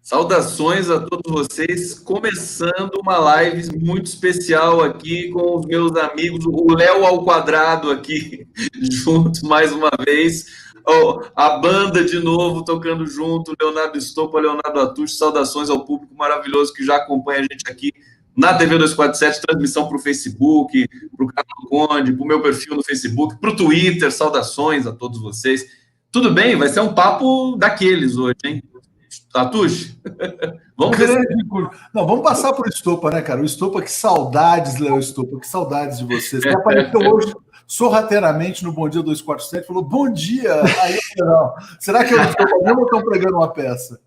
Saudações a todos vocês, começando uma live muito especial aqui com os meus amigos, o Léo ao quadrado aqui, junto mais uma vez, a banda de novo tocando junto, Leonardo Estopa, Leonardo Atush, saudações ao público maravilhoso que já acompanha a gente aqui na TV 247, transmissão para o Facebook, para o canal Conde, para o meu perfil no Facebook, para o Twitter, saudações a todos vocês. Tudo bem? Vai ser um papo daqueles hoje, hein? Tatush? Vamos ver. Não, vamos passar por Estopa, né, cara? O Estopa, que saudades, Léo Estopa, que saudades de vocês. Você apareceu hoje sorrateiramente no Bom Dia 247, falou bom dia. Aí, não. Será que eu não estou ou estão pregando uma peça?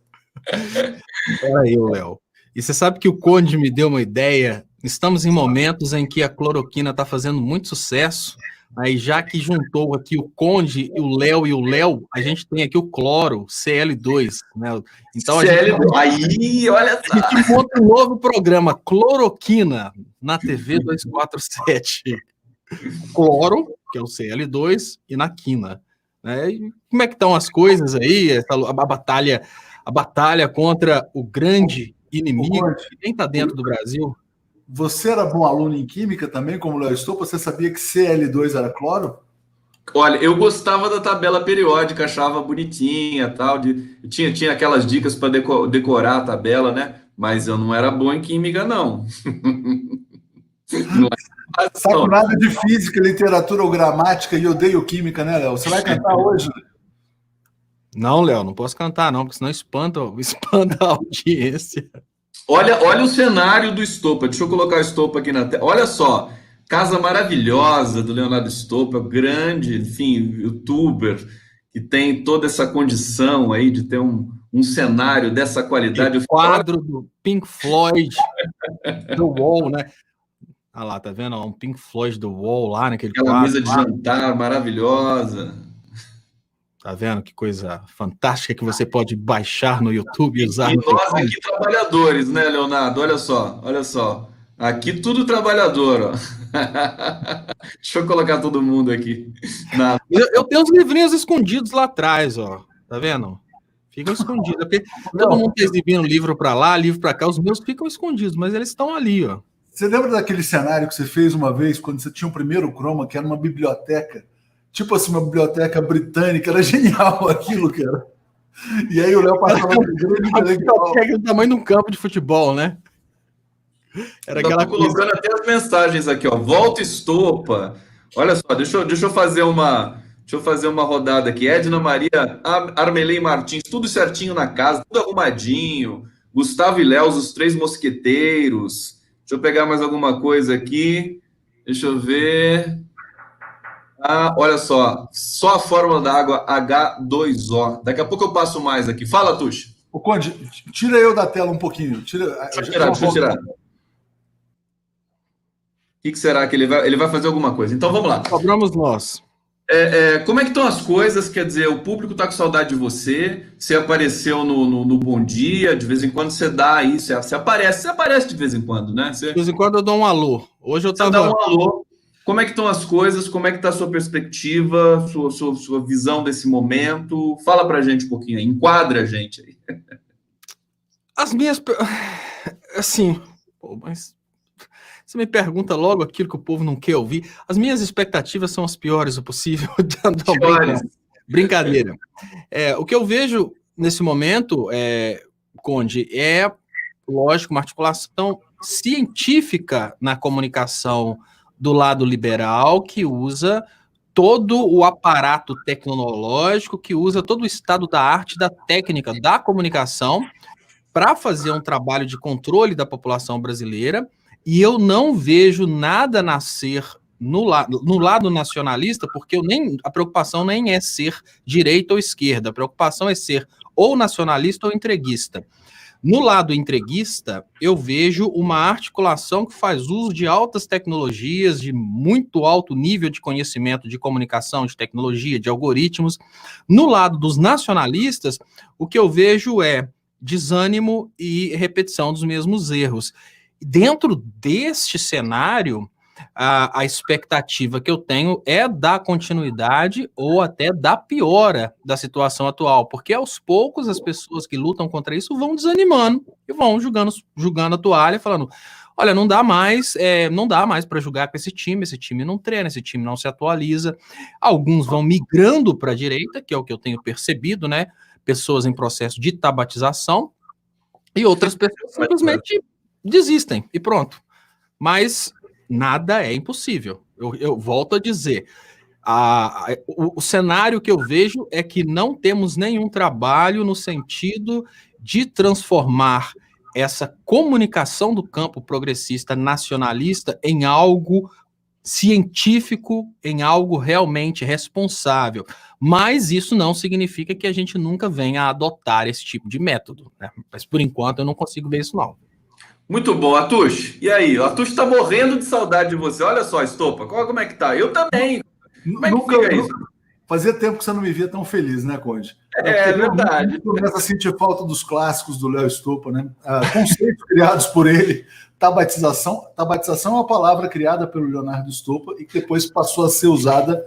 Olha aí, Léo. E você sabe que o Conde me deu uma ideia. Estamos em momentos em que a cloroquina está fazendo muito sucesso. Aí, já que juntou aqui o Conde e o Léo, a gente tem aqui o cloro, CL2, né? Então, aí, olha só. A gente monta um novo programa, Cloroquina, na TV 247. Cloro, que é o CL2, e na quina. Né? E como é que estão as coisas aí? A batalha contra o grande inimigo que nem está dentro do Brasil. Você era bom aluno em química também, como o Léo Estopa? Você sabia que Cl2 era cloro? Olha, eu gostava da tabela periódica, achava bonitinha, tal, tinha aquelas dicas para decorar a tabela, né? Mas eu não era bom em química, não. Não sabe nada de física, literatura ou gramática e odeio química, né, Léo? Você vai cantar hoje? Não, Léo, não posso cantar, não, porque senão espanta a audiência. Olha o cenário do Estopa. Deixa eu colocar o Estopa aqui na tela. Olha só, casa maravilhosa do Leonardo Estopa, grande, enfim, youtuber, que tem toda essa condição aí de ter um cenário dessa qualidade. O quadro do Pink Floyd, do Wall, né? Ah lá, tá vendo? Um Pink Floyd do Wall lá naquele Aquela quadro. Mesa de jantar maravilhosa. Tá vendo que coisa fantástica que você pode baixar no YouTube e usar. E nós aqui trabalhadores, né, Leonardo? Olha só. Aqui tudo trabalhador, ó. Deixa eu colocar todo mundo aqui. Eu tenho os livrinhos escondidos lá atrás, ó. Tá vendo? Ficam escondidos. Porque todo mundo tá exibindo livro para lá, livro para cá. Os meus ficam escondidos, mas eles estão ali, ó. Você lembra daquele cenário que você fez uma vez, quando você tinha o primeiro Chroma, que era uma biblioteca? Tipo assim, uma biblioteca britânica, era genial aquilo, cara. E aí o Léo passava do tamanho de um campo de futebol, né? Era aquela colocando até as mensagens aqui, ó. Volta Estopa. Olha só, deixa eu fazer uma rodada aqui. Edna Maria, Armelei Martins, tudo certinho na casa, tudo arrumadinho. Gustavo e Léo, os três mosqueteiros. Deixa eu pegar mais alguma coisa aqui. Deixa eu ver. Olha só a fórmula da água H2O. Daqui a pouco eu passo mais aqui. Fala, Tuxo. Ô, Conde, tira eu da tela um pouquinho. Deixa eu tirar. O que será que ele vai fazer alguma coisa? Então vamos lá. Cobramos nós. Como é que estão as coisas? Quer dizer, o público está com saudade de você. Você apareceu no Bom Dia, de vez em quando você dá aí, você aparece de vez em quando, né? De vez em quando eu dou um alô. Hoje eu tava. Você dá um alô. Como é que estão as coisas? Como é que está a sua perspectiva, sua visão desse momento? Fala pra gente um pouquinho aí, enquadra a gente aí. As minhas... Assim, mas você me pergunta logo aquilo que o povo não quer ouvir. As minhas expectativas são as piores o possível. Brincadeira. O que eu vejo nesse momento, Conde, é, lógico, uma articulação científica na comunicação do lado liberal, que usa todo o aparato tecnológico, que usa todo o estado da arte, da técnica, da comunicação, para fazer um trabalho de controle da população brasileira, e eu não vejo nada nascer no lado nacionalista, porque a preocupação nem é ser direita ou esquerda, a preocupação é ser ou nacionalista ou entreguista. No lado entreguista, eu vejo uma articulação que faz uso de altas tecnologias, de muito alto nível de conhecimento de comunicação, de tecnologia, de algoritmos. No lado dos nacionalistas, o que eu vejo é desânimo e repetição dos mesmos erros. Dentro deste cenário, a expectativa que eu tenho é da continuidade ou até da piora da situação atual, porque aos poucos as pessoas que lutam contra isso vão desanimando e vão jogando a toalha, falando: olha, não dá mais para jogar com esse time não treina, esse time não se atualiza. Alguns vão migrando para a direita, que é o que eu tenho percebido, né? Pessoas em processo de tabatização, e outras pessoas simplesmente desistem e pronto. Mas nada é impossível. Eu volto a dizer, o cenário que eu vejo é que não temos nenhum trabalho no sentido de transformar essa comunicação do campo progressista nacionalista em algo científico, em algo realmente responsável. Mas isso não significa que a gente nunca venha a adotar esse tipo de método, né? Mas por enquanto eu não consigo ver isso, não. Muito bom, Atush. E aí? O Atush está morrendo de saudade de você. Olha só, Estopa, como é que tá? Eu também. Como é que fica isso? Fazia tempo que você não me via tão feliz, né, Conde? É verdade. Começa a sentir falta dos clássicos do Léo Estopa, né? Conceitos criados por ele. Tabatização é uma palavra criada pelo Leonardo Estopa e que depois passou a ser usada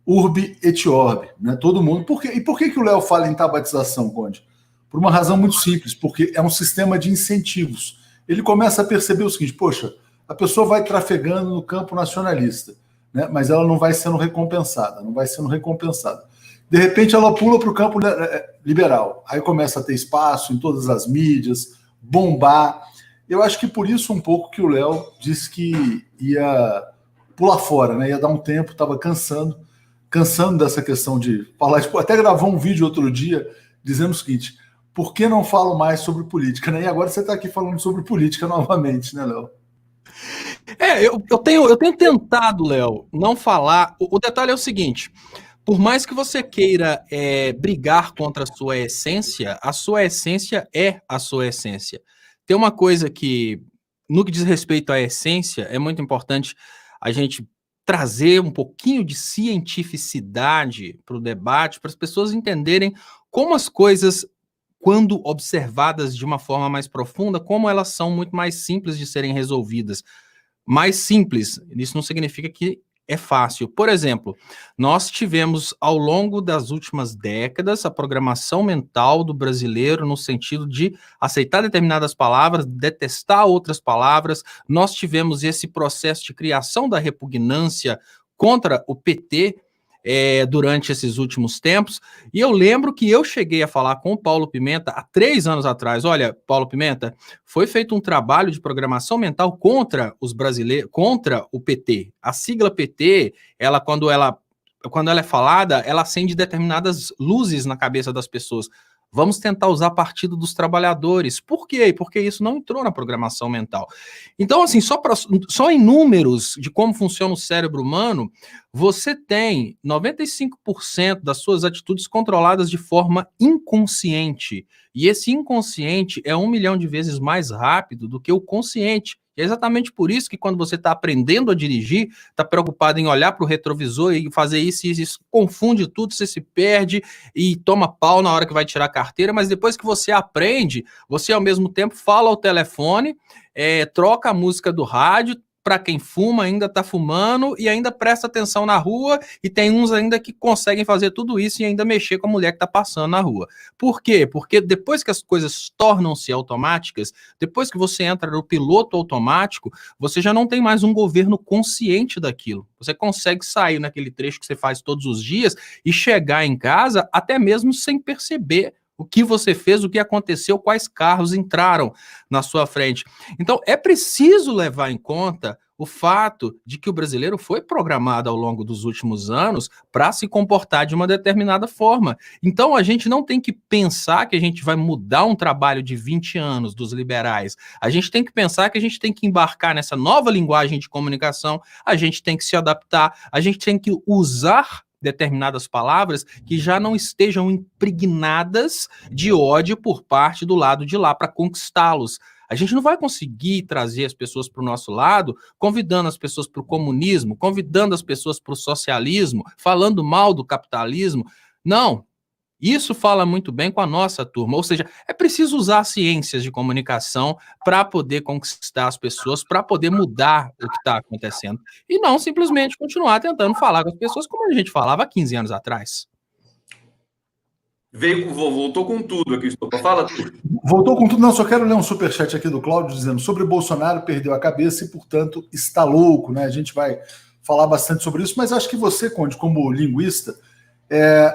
urbi et orbi, né? Todo mundo. E por que o Léo fala em tabatização, Conde? Por uma razão muito simples, porque é um sistema de incentivos. Ele começa a perceber o seguinte: poxa, a pessoa vai trafegando no campo nacionalista, né? Mas ela não vai sendo recompensada. De repente ela pula para o campo liberal, aí começa a ter espaço em todas as mídias, bombar. Eu acho que por isso um pouco que o Léo disse que ia pular fora, né? Ia dar um tempo, estava cansando dessa questão de falar. Tipo, até gravou um vídeo outro dia dizendo o seguinte: por que não falo mais sobre política, né? E agora você está aqui falando sobre política novamente, né, Léo? Eu tenho tentado, Léo, não falar. O detalhe é o seguinte: por mais que você queira brigar contra a sua essência é a sua essência. Tem uma coisa que, no que diz respeito à essência, é muito importante a gente trazer um pouquinho de cientificidade para o debate, para as pessoas entenderem como as coisas, quando observadas de uma forma mais profunda, como elas são muito mais simples de serem resolvidas. Mais simples, isso não significa que é fácil. Por exemplo, nós tivemos ao longo das últimas décadas a programação mental do brasileiro no sentido de aceitar determinadas palavras, detestar outras palavras. Nós tivemos esse processo de criação da repugnância contra o PT durante esses últimos tempos, e eu lembro que eu cheguei a falar com o Paulo Pimenta há 3 anos atrás: olha, Paulo Pimenta, foi feito um trabalho de programação mental contra os brasileiros, contra o PT. A sigla PT, quando ela é falada, ela acende determinadas luzes na cabeça das pessoas. Vamos tentar usar Partido dos Trabalhadores. Por quê? Porque isso não entrou na programação mental. Então, assim, só em números de como funciona o cérebro humano, você tem 95% das suas atitudes controladas de forma inconsciente. E esse inconsciente é 1 milhão de vezes mais rápido do que o consciente. É exatamente por isso que quando você está aprendendo a dirigir, está preocupado em olhar para o retrovisor e fazer isso confunde tudo, você se perde e toma pau na hora que vai tirar a carteira, mas depois que você aprende, você ao mesmo tempo fala ao telefone, troca a música do rádio, para quem fuma, ainda está fumando e ainda presta atenção na rua, e tem uns ainda que conseguem fazer tudo isso e ainda mexer com a mulher que está passando na rua. Por quê? Porque depois que as coisas tornam-se automáticas, depois que você entra no piloto automático, você já não tem mais um governo consciente daquilo. Você consegue sair naquele trecho que você faz todos os dias e chegar em casa até mesmo sem perceber o que você fez, o que aconteceu, quais carros entraram na sua frente. Então, é preciso levar em conta o fato de que o brasileiro foi programado ao longo dos últimos anos para se comportar de uma determinada forma. Então, a gente não tem que pensar que a gente vai mudar um trabalho de 20 anos dos liberais. A gente tem que pensar que a gente tem que embarcar nessa nova linguagem de comunicação, a gente tem que se adaptar, a gente tem que usar determinadas palavras que já não estejam impregnadas de ódio por parte do lado de lá para conquistá-los. A gente não vai conseguir trazer as pessoas para o nosso lado convidando as pessoas para o comunismo, convidando as pessoas para o socialismo, falando mal do capitalismo. Não. Isso fala muito bem com a nossa turma, ou seja, é preciso usar ciências de comunicação para poder conquistar as pessoas, para poder mudar o que está acontecendo, e não simplesmente continuar tentando falar com as pessoas como a gente falava há 15 anos atrás. Voltou com tudo aqui, Estopa. Fala tudo. Voltou com tudo. Não, só quero ler um superchat aqui do Cláudio dizendo: sobre Bolsonaro perdeu a cabeça e, portanto, está louco, né? A gente vai falar bastante sobre isso, mas acho que você, Conde, como linguista,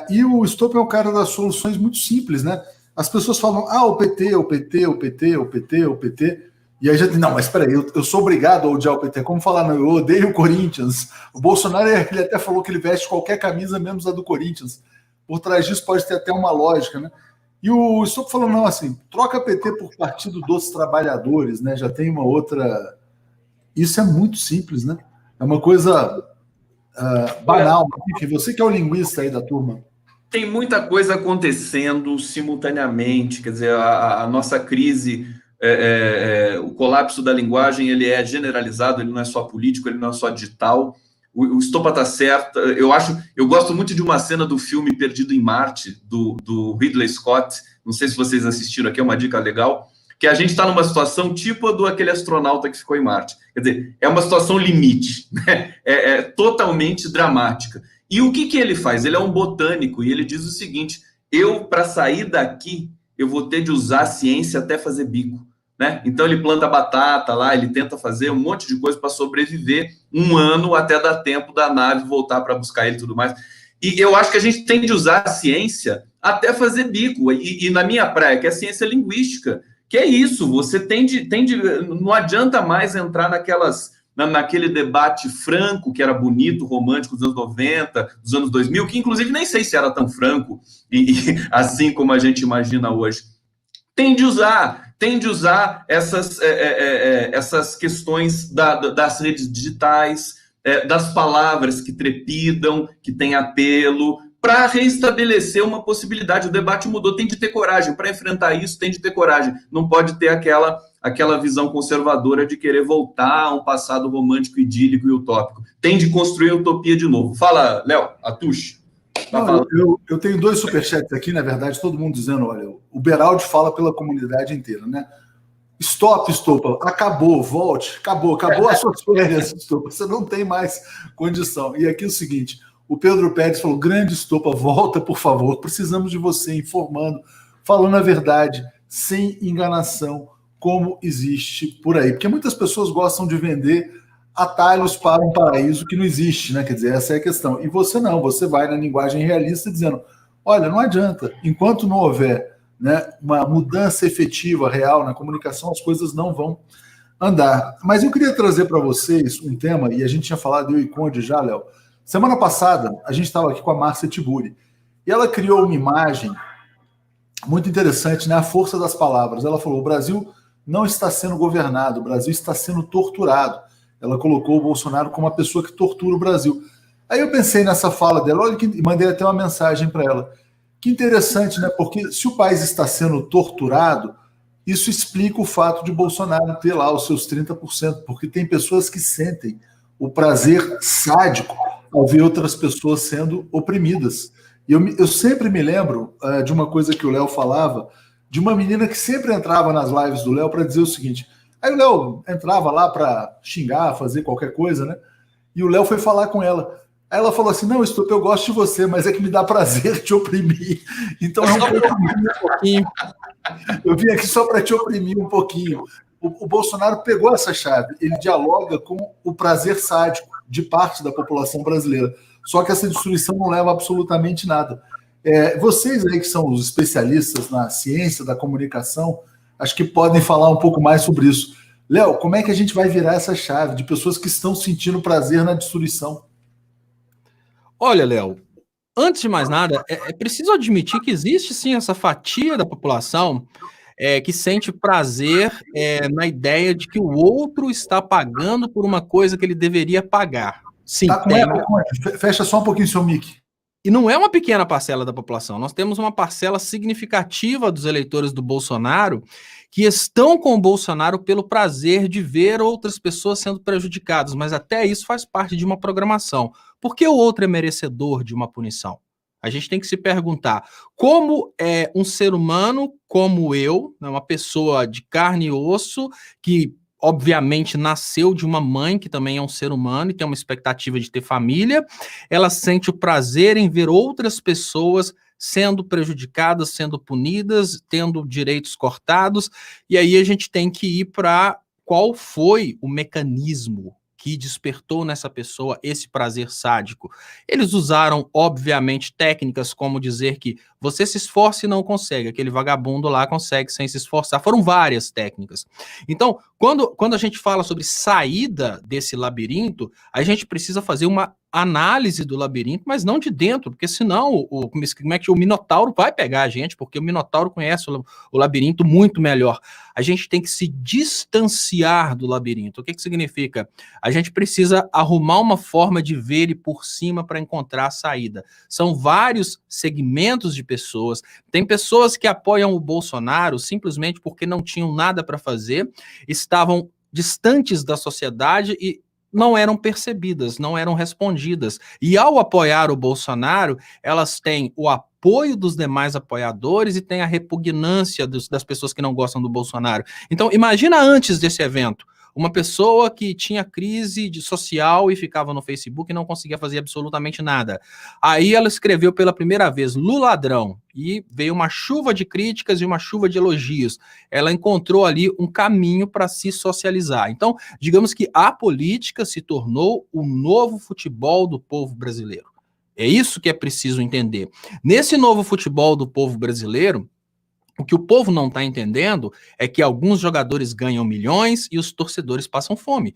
e o Estopa é um cara das soluções muito simples, né? As pessoas falam, o PT, o PT, o PT, o PT, o PT, e aí já diz, não, mas peraí, eu sou obrigado a odiar o PT, como falar, não, eu odeio o Corinthians. O Bolsonaro, ele até falou que ele veste qualquer camisa, menos a do Corinthians. Por trás disso pode ter até uma lógica, né? E o Estopa falou, não, assim, troca PT por Partido dos Trabalhadores, né? Já tem uma outra... Isso é muito simples, né? É uma coisa banal. Enfim, você que é o linguista aí da turma. Tem muita coisa acontecendo simultaneamente, quer dizer, a nossa crise, o colapso da linguagem, ele é generalizado, ele não é só político, ele não é só digital. O Estopa está certo. Eu gosto muito de uma cena do filme Perdido em Marte, do Ridley Scott. Não sei se vocês assistiram aqui, é uma dica legal. Que a gente está numa situação tipo a do aquele astronauta que ficou em Marte. Quer dizer, é uma situação limite, né? É totalmente dramática. E o que ele faz? Ele é um botânico e ele diz o seguinte: para sair daqui, eu vou ter de usar a ciência até fazer bico. Né? Então ele planta batata lá, ele tenta fazer um monte de coisa para sobreviver 1 ano até dar tempo da nave voltar para buscar ele e tudo mais. E eu acho que a gente tem de usar a ciência até fazer bico. E na minha praia, que é a ciência linguística, que é isso, você tem de não adianta mais entrar naquele debate franco, que era bonito, romântico dos anos 90, dos anos 2000, que inclusive nem sei se era tão franco, assim como a gente imagina hoje. Tem de usar essas questões das redes digitais, das palavras que trepidam, que têm apelo, para reestabelecer uma possibilidade. O debate mudou, tem de ter coragem. Para enfrentar isso, tem de ter coragem. Não pode ter aquela visão conservadora de querer voltar a um passado romântico, idílico e utópico. Tem de construir a utopia de novo. Fala, Léo, Atush. Não, eu tenho 2 superchats aqui, na verdade, todo mundo dizendo, olha, o Beraldi fala pela comunidade inteira, né? Estopa, acabou, volte, acabou as suas férias, Estopa, você não tem mais condição. E aqui é o seguinte, o Pedro Pérez falou, grande Estopa, volta, por favor, precisamos de você informando, falando a verdade, sem enganação, como existe por aí. Porque muitas pessoas gostam de vender atalhos para um paraíso que não existe, né? Quer dizer, essa é a questão. E você não, você vai na linguagem realista dizendo, olha, não adianta, enquanto não houver, né, uma mudança efetiva, real na comunicação, as coisas não vão andar. Mas eu queria trazer para vocês um tema, e a gente tinha falado, eu e Conde já, Léo. Semana passada, a gente estava aqui com a Márcia Tiburi, e ela criou uma imagem muito interessante, né? A força das palavras. Ela falou, o Brasil não está sendo governado, o Brasil está sendo torturado. Ela colocou o Bolsonaro como uma pessoa que tortura o Brasil. Aí eu pensei nessa fala dela, olha, mandei até uma mensagem para ela. Que interessante, né? Porque se o país está sendo torturado, isso explica o fato de Bolsonaro ter lá os seus 30%, porque tem pessoas que sentem o prazer sádico ao ver outras pessoas sendo oprimidas. E eu sempre me lembro de uma coisa que o Léo falava, de uma menina que sempre entrava nas lives do Léo para dizer o seguinte... Aí o Léo entrava lá para xingar, fazer qualquer coisa, né? E o Léo foi falar com ela. Aí ela falou assim, não, Estopa, eu gosto de você, mas é que me dá prazer te oprimir. Então é um pouquinho. Eu vim aqui só para te oprimir um pouquinho. O Bolsonaro pegou essa chave. Ele dialoga com o prazer sádico de parte da população brasileira. Só que essa destruição não leva a absolutamente nada. Vocês aí que são os especialistas na ciência da comunicação, acho que podem falar um pouco mais sobre isso. Léo, como é que a gente vai virar essa chave de pessoas que estão sentindo prazer na destruição? Olha, Léo, antes de mais nada, é preciso admitir que existe sim essa fatia da população que sente prazer na ideia de que o outro está pagando por uma coisa que ele deveria pagar. Sim, tá fecha só um pouquinho seu mic. E não é uma pequena parcela da população, nós temos uma parcela significativa dos eleitores do Bolsonaro que estão com o Bolsonaro pelo prazer de ver outras pessoas sendo prejudicadas, mas até isso faz parte de uma programação. Por que o outro é merecedor de uma punição? A gente tem que se perguntar como é um ser humano como eu, né, uma pessoa de carne e osso, que obviamente nasceu de uma mãe que também é um ser humano e tem uma expectativa de ter família, ela sente o prazer em ver outras pessoas sendo prejudicadas, sendo punidas, tendo direitos cortados, e aí a gente tem que ir para qual foi o mecanismo que despertou nessa pessoa esse prazer sádico. Eles usaram, obviamente, técnicas como dizer que você se esforça e não consegue, aquele vagabundo lá consegue sem se esforçar. Foram várias técnicas. Então, quando a gente fala sobre saída desse labirinto, a gente precisa fazer uma análise do labirinto, mas não de dentro, porque senão como é que o Minotauro vai pegar a gente, porque o Minotauro conhece o labirinto muito melhor. A gente tem que se distanciar do labirinto. O que significa? A gente precisa arrumar uma forma de ver ele por cima para encontrar a saída. São vários segmentos de pessoas. Tem pessoas que apoiam o Bolsonaro simplesmente porque não tinham nada para fazer, estavam distantes da sociedade e não eram percebidas, não eram respondidas. E ao apoiar o Bolsonaro, elas têm o apoio dos demais apoiadores e têm a repugnância das pessoas que não gostam do Bolsonaro. Então, imagina antes desse evento, uma pessoa que tinha crise social e ficava no Facebook e não conseguia fazer absolutamente nada. Aí ela escreveu pela primeira vez Lula ladrão e veio uma chuva de críticas e uma chuva de elogios. Ela encontrou ali um caminho para se socializar. Então, digamos que a política se tornou o novo futebol do povo brasileiro. É isso que é preciso entender. Nesse novo futebol do povo brasileiro, o que o povo não está entendendo é que alguns jogadores ganham milhões e os torcedores passam fome.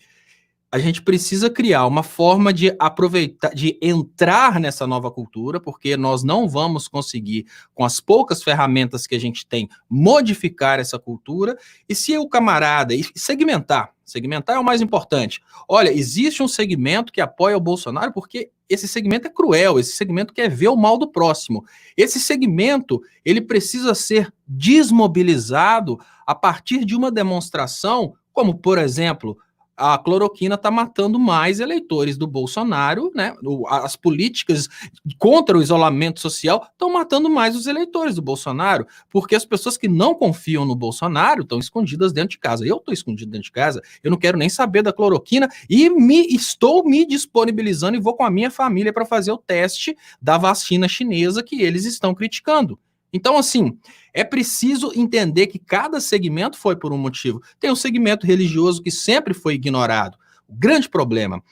A gente precisa criar uma forma de aproveitar, de entrar nessa nova cultura, porque nós não vamos conseguir, com as poucas ferramentas que a gente tem, modificar essa cultura. E se o camarada... E segmentar é o mais importante. Olha, existe um segmento que apoia o Bolsonaro porque esse segmento é cruel, esse segmento quer ver o mal do próximo. Esse segmento, ele precisa ser desmobilizado a partir de uma demonstração, como, por exemplo, a cloroquina está matando mais eleitores do Bolsonaro, né? As políticas contra o isolamento social estão matando mais os eleitores do Bolsonaro, porque as pessoas que não confiam no Bolsonaro estão escondidas dentro de casa. Eu estou escondido dentro de casa, eu não quero nem saber da cloroquina e estou me disponibilizando e vou com a minha família para fazer o teste da vacina chinesa que eles estão criticando. Então, assim, é preciso entender que cada segmento foi por um motivo. Tem um segmento religioso que sempre foi ignorado. O grande problema,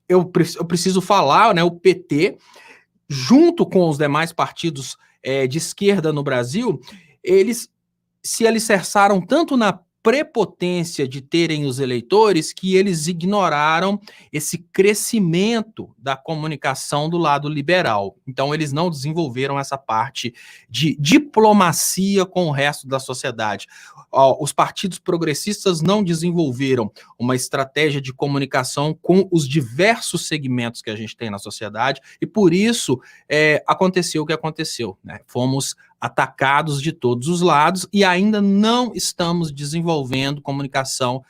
eu preciso falar, né, o PT, junto com os demais partidos de esquerda no Brasil, eles se alicerçaram tanto na prepotência de terem os eleitores que eles ignoraram esse crescimento da comunicação do lado liberal. Então, eles não desenvolveram essa parte de diplomacia com o resto da sociedade. Os partidos progressistas não desenvolveram uma estratégia de comunicação com os diversos segmentos que a gente tem na sociedade e, por isso, aconteceu o que aconteceu, né? Fomos atacados de todos os lados e ainda não estamos desenvolvendo comunicação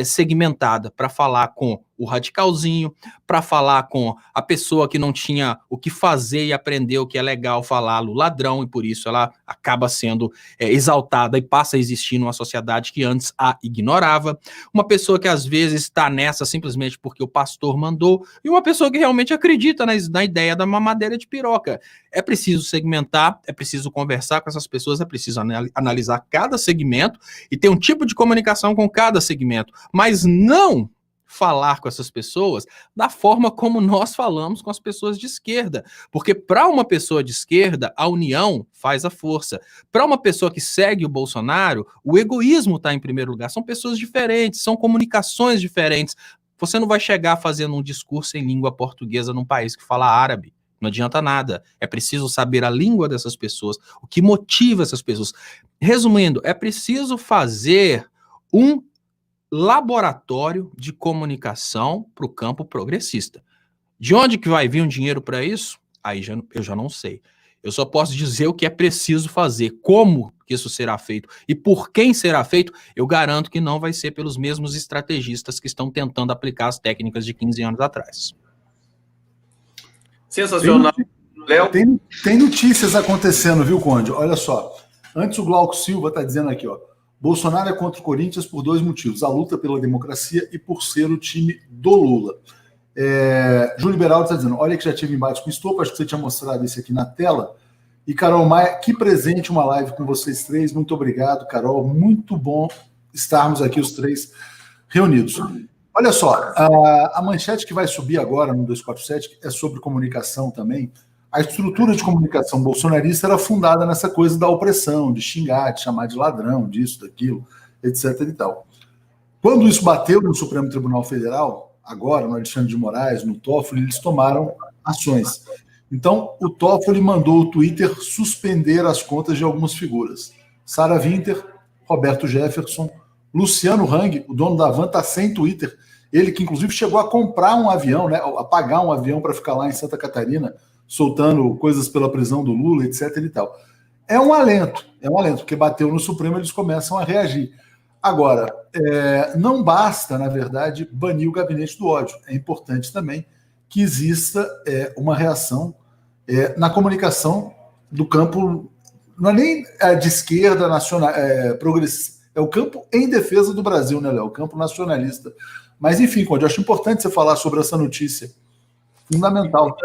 segmentada para falar com o radicalzinho, para falar com a pessoa que não tinha o que fazer e aprendeu que é legal falar o ladrão, e por isso ela acaba sendo exaltada e passa a existir numa sociedade que antes a ignorava. Uma pessoa que às vezes está nessa simplesmente porque o pastor mandou, e uma pessoa que realmente acredita na ideia da mamadeira de piroca. É preciso segmentar, é preciso conversar com essas pessoas, é preciso analisar cada segmento e ter um tipo de comunicação com cada segmento, mas não falar com essas pessoas da forma como nós falamos com as pessoas de esquerda, porque para uma pessoa de esquerda, a união faz a força. Para uma pessoa que segue o Bolsonaro, o egoísmo está em primeiro lugar. São pessoas diferentes, são comunicações diferentes. Você não vai chegar fazendo um discurso em língua portuguesa num país que fala árabe. Não adianta nada. É preciso saber a língua dessas pessoas, o que motiva essas pessoas. Resumindo, é preciso fazer um laboratório de comunicação para o campo progressista. De onde que vai vir um dinheiro para isso? Aí eu já não sei. Eu só posso dizer o que é preciso fazer, como que isso será feito e por quem será feito. Eu garanto que não vai ser pelos mesmos estrategistas que estão tentando aplicar as técnicas de 15 anos atrás. Sensacional. Léo? Tem notícias acontecendo, viu, Conde? Olha só. Antes o Glauco Silva está dizendo aqui, ó. Bolsonaro é contra o Corinthians por 2 motivos. A luta pela democracia e por ser o time do Lula. Júlio Beraldo está dizendo, olha que já tive embate com o Estopa, acho que você tinha mostrado isso aqui na tela. E Carol Maia, que presente uma live com vocês três. Muito obrigado, Carol. Muito bom estarmos aqui os três reunidos. Olha só, a manchete que vai subir agora no 247 é sobre comunicação também. A estrutura de comunicação bolsonarista era fundada nessa coisa da opressão, de xingar, de chamar de ladrão, disso, daquilo, etc. e tal. Quando isso bateu no Supremo Tribunal Federal, agora, no Alexandre de Moraes, no Toffoli, eles tomaram ações. Então, o Toffoli mandou o Twitter suspender as contas de algumas figuras. Sarah Winter, Roberto Jefferson, Luciano Hang, o dono da Van, está sem Twitter. Ele que, inclusive, chegou a comprar um avião, né, a pagar um avião para ficar lá em Santa Catarina, soltando coisas pela prisão do Lula, etc. e tal. É um alento, porque bateu no Supremo, eles começam a reagir. Agora, não basta, na verdade, banir o gabinete do ódio. É importante também que exista uma reação na comunicação do campo, não é nem de esquerda, nacional, progressista, é o campo em defesa do Brasil, né, Léo? O campo nacionalista. Mas, enfim, Conde, eu acho importante você falar sobre essa notícia. Fundamental.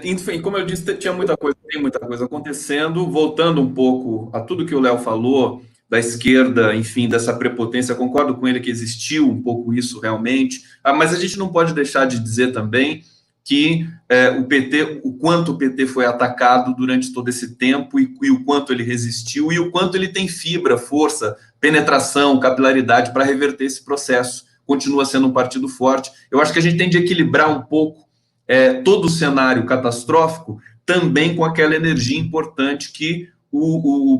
Enfim, como eu disse, tem muita coisa acontecendo. Voltando um pouco a tudo que o Léo falou, da esquerda, enfim, dessa prepotência, concordo com ele que existiu um pouco isso realmente, mas a gente não pode deixar de dizer também que o quanto o PT foi atacado durante todo esse tempo e o quanto ele resistiu e o quanto ele tem fibra, força, penetração, capilaridade para reverter esse processo. Continua sendo um partido forte. Eu acho que a gente tem de equilibrar um pouco todo o cenário catastrófico também com aquela energia importante que,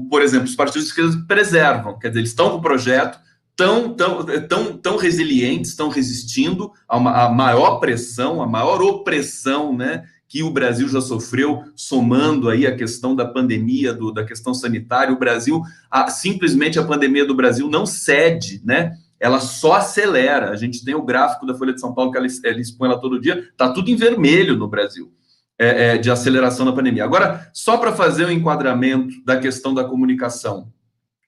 por exemplo, os partidos de esquerda preservam. Quer dizer, eles estão com o projeto, tão resilientes, estão resistindo à maior pressão, à maior opressão, né, que o Brasil já sofreu, somando aí a questão da pandemia, da questão sanitária. O Brasil, simplesmente a pandemia do Brasil não cede, né? Ela só acelera. A gente tem o gráfico da Folha de São Paulo, que ela expõe lá todo dia, está tudo em vermelho no Brasil, de aceleração da pandemia. Agora, só para fazer o enquadramento da questão da comunicação,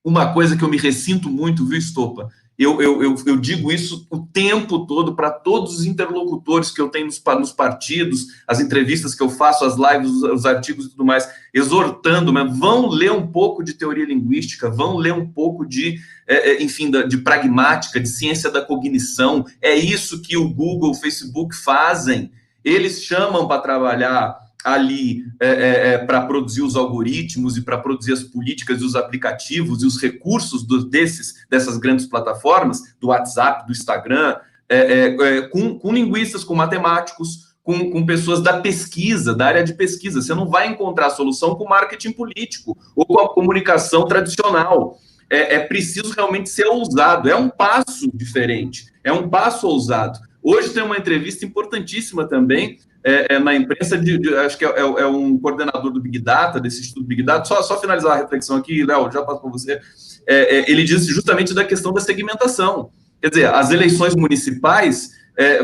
uma coisa que eu me ressinto muito, viu, Estopa? Eu digo isso o tempo todo para todos os interlocutores que eu tenho nos partidos, as entrevistas que eu faço, as lives, os artigos e tudo mais, exortando, mas vão ler um pouco de teoria linguística, vão ler um pouco de pragmática, de ciência da cognição. É isso que o Google, o Facebook fazem. Eles chamam para trabalhar ali para produzir os algoritmos e para produzir as políticas e os aplicativos e os recursos dessas grandes plataformas, do WhatsApp, do Instagram, com linguistas, com matemáticos, com pessoas da pesquisa, da área de pesquisa. Você não vai encontrar a solução com marketing político ou com a comunicação tradicional. É preciso realmente ser ousado. É um passo diferente, é um passo ousado. Hoje tem uma entrevista importantíssima também na imprensa, acho que é um coordenador do Big Data, desse Instituto Big Data. Só finalizar a reflexão aqui, Léo, já passo para você. Ele diz justamente da questão da segmentação. Quer dizer, as eleições municipais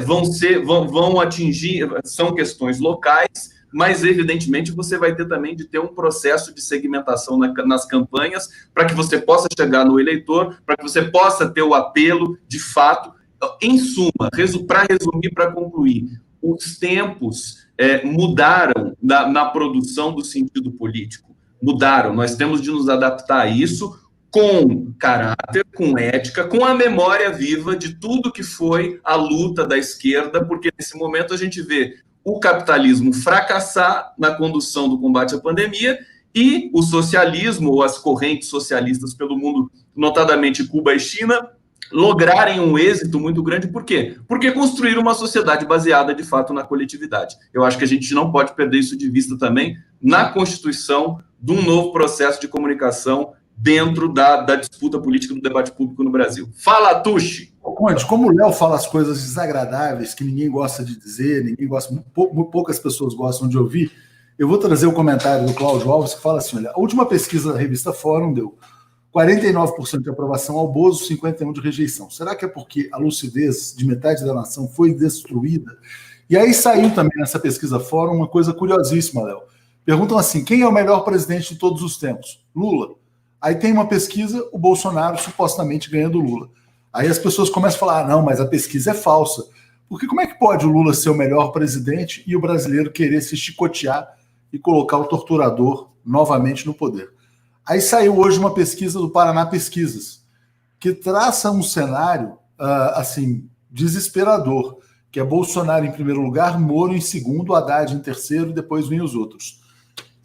vão atingir, são questões locais, mas evidentemente você vai ter também de ter um processo de segmentação nas campanhas para que você possa chegar no eleitor, para que você possa ter o apelo de fato. Em suma, para resumir, para concluir, os tempos mudaram na produção do sentido político. Mudaram. Nós temos de nos adaptar a isso com caráter, com ética, com a memória viva de tudo que foi a luta da esquerda, porque nesse momento a gente vê o capitalismo fracassar na condução do combate à pandemia e o socialismo, ou as correntes socialistas pelo mundo, notadamente Cuba e China, lograrem um êxito muito grande. Por quê? Porque construíram uma sociedade baseada, de fato, na coletividade. Eu acho que a gente não pode perder isso de vista também na constituição de um novo processo de comunicação dentro da disputa política, do debate público no Brasil. Fala, Tuxi! Conde, como o Léo fala as coisas desagradáveis que ninguém gosta de dizer, poucas pessoas gostam de ouvir, eu vou trazer o comentário do Cláudio Alves, que fala assim, olha, a última pesquisa da revista Fórum deu 49% de aprovação ao Bozo, 51% de rejeição. Será que é porque a lucidez de metade da nação foi destruída E aí saiu também nessa pesquisa fórum uma coisa curiosíssima, Léo. Perguntam assim, quem é o melhor presidente de todos os tempos? Lula. Aí tem uma pesquisa, o Bolsonaro supostamente ganhando o Lula. Aí as pessoas começam a falar, não, mas a pesquisa é falsa. Porque como é que pode o Lula ser o melhor presidente e o brasileiro querer se chicotear e colocar o torturador novamente no poder? Aí saiu hoje uma pesquisa do Paraná Pesquisas, que traça um cenário, assim, desesperador, que é Bolsonaro em primeiro lugar, Moro em segundo, Haddad em terceiro, e depois vêm os outros.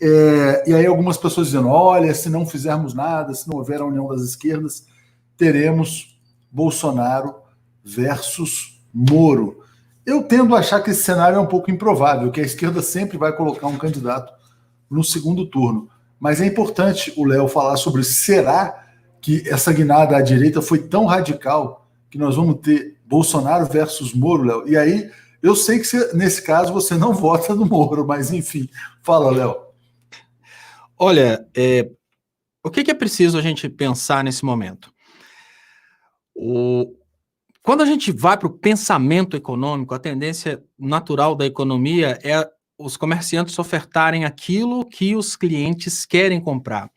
E aí algumas pessoas dizendo, olha, se não fizermos nada, se não houver a união das esquerdas, teremos Bolsonaro versus Moro. Eu tendo a achar que esse cenário é um pouco improvável, que a esquerda sempre vai colocar um candidato no segundo turno. Mas é importante o Léo falar sobre será que essa guinada à direita foi tão radical que nós vamos ter Bolsonaro versus Moro, Léo? E aí, eu sei que nesse caso você não vota no Moro, mas enfim, fala, Léo. Olha, o que é preciso a gente pensar nesse momento? Quando a gente vai para o pensamento econômico, a tendência natural da economia é os comerciantes ofertarem aquilo que os clientes querem comprar.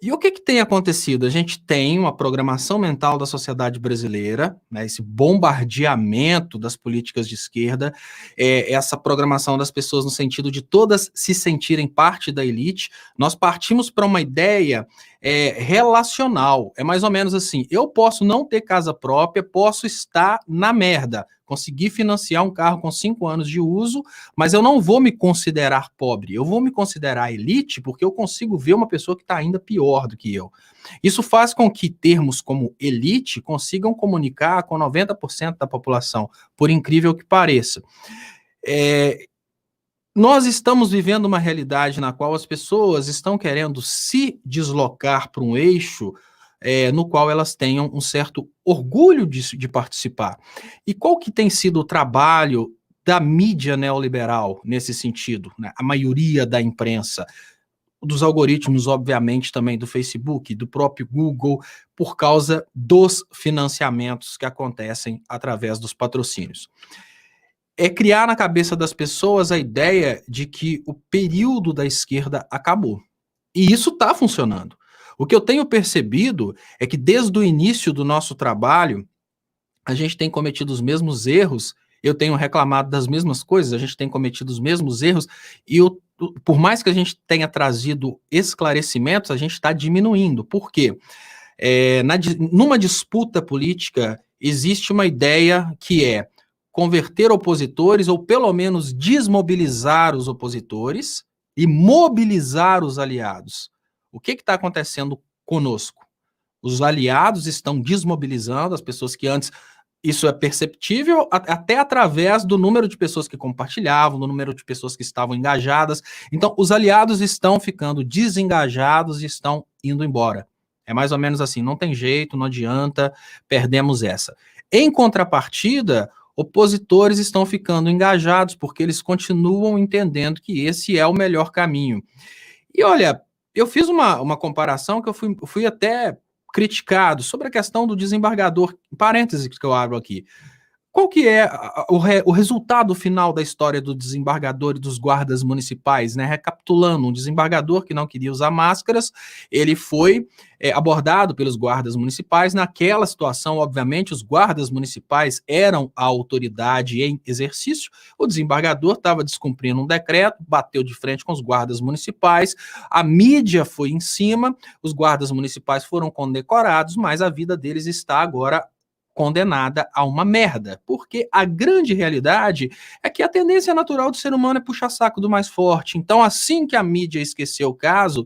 E o que tem acontecido? A gente tem uma programação mental da sociedade brasileira, né, esse bombardeamento das políticas de esquerda, essa programação das pessoas no sentido de todas se sentirem parte da elite. Nós partimos para uma ideia relacional. É mais ou menos assim, eu posso não ter casa própria, posso estar na merda, conseguir financiar um carro com 5 anos de uso, mas eu não vou me considerar pobre, eu vou me considerar elite porque eu consigo ver uma pessoa que está ainda pior do que eu. Isso faz com que termos como elite consigam comunicar com 90% da população, por incrível que pareça. Nós estamos vivendo uma realidade na qual as pessoas estão querendo se deslocar para um eixo no qual elas tenham um certo orgulho de participar. E qual que tem sido o trabalho da mídia neoliberal nesse sentido, né? A maioria da imprensa, dos algoritmos, obviamente, também do Facebook, do próprio Google, por causa dos financiamentos que acontecem através dos patrocínios. É criar na cabeça das pessoas a ideia de que o período da esquerda acabou. E isso está funcionando. O que eu tenho percebido é que desde o início do nosso trabalho, a gente tem cometido os mesmos erros, eu tenho reclamado das mesmas coisas, a gente tem cometido os mesmos erros, e por mais que a gente tenha trazido esclarecimentos, a gente está diminuindo. Por quê? Numa disputa política, existe uma ideia que é converter opositores, ou pelo menos desmobilizar os opositores, e mobilizar os aliados. O que está acontecendo conosco? Os aliados estão desmobilizando as pessoas que antes... Isso é perceptível até através do número de pessoas que compartilhavam, do número de pessoas que estavam engajadas. Então, os aliados estão ficando desengajados e estão indo embora. É mais ou menos assim, não tem jeito, não adianta, perdemos essa. Em contrapartida, opositores estão ficando engajados porque eles continuam entendendo que esse é o melhor caminho. E olha, eu fiz uma comparação que eu fui até criticado sobre a questão do desembargador, parênteses que eu abro aqui. Qual que é o resultado final da história do desembargador e dos guardas municipais, né? Recapitulando, um desembargador que não queria usar máscaras, ele foi abordado pelos guardas municipais. Naquela situação, obviamente, os guardas municipais eram a autoridade em exercício, o desembargador estava descumprindo um decreto, bateu de frente com os guardas municipais, a mídia foi em cima, os guardas municipais foram condecorados, mas a vida deles está agora condenada a uma merda, porque a grande realidade é que a tendência natural do ser humano é puxar saco do mais forte. Então, assim que a mídia esquecer o caso,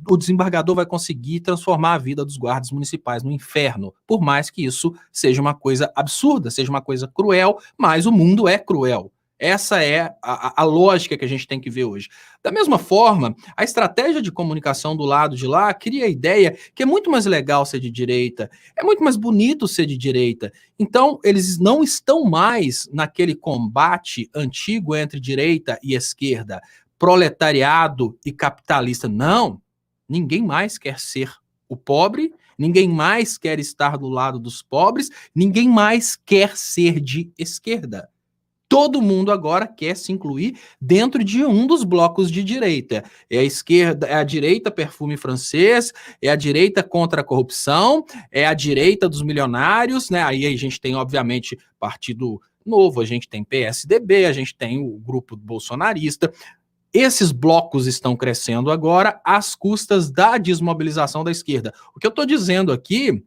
o desembargador vai conseguir transformar a vida dos guardas municipais no inferno, por mais que isso seja uma coisa absurda, seja uma coisa cruel, mas o mundo é cruel. Essa é a lógica que a gente tem que ver hoje. Da mesma forma, a estratégia de comunicação do lado de lá cria a ideia que é muito mais legal ser de direita, é muito mais bonito ser de direita. Então, eles não estão mais naquele combate antigo entre direita e esquerda, proletariado e capitalista. Não, ninguém mais quer ser o pobre, ninguém mais quer estar do lado dos pobres, ninguém mais quer ser de esquerda. todo mundo agora quer se incluir dentro de um dos blocos de direita. É a esquerda, é a direita perfume francês, é a direita contra a corrupção, é a direita dos milionários, né? Aí a gente tem, obviamente, Partido Novo, a gente tem PSDB, a gente tem o grupo bolsonarista. Esses blocos estão crescendo agora às custas da desmobilização da esquerda. O que eu estou dizendo aqui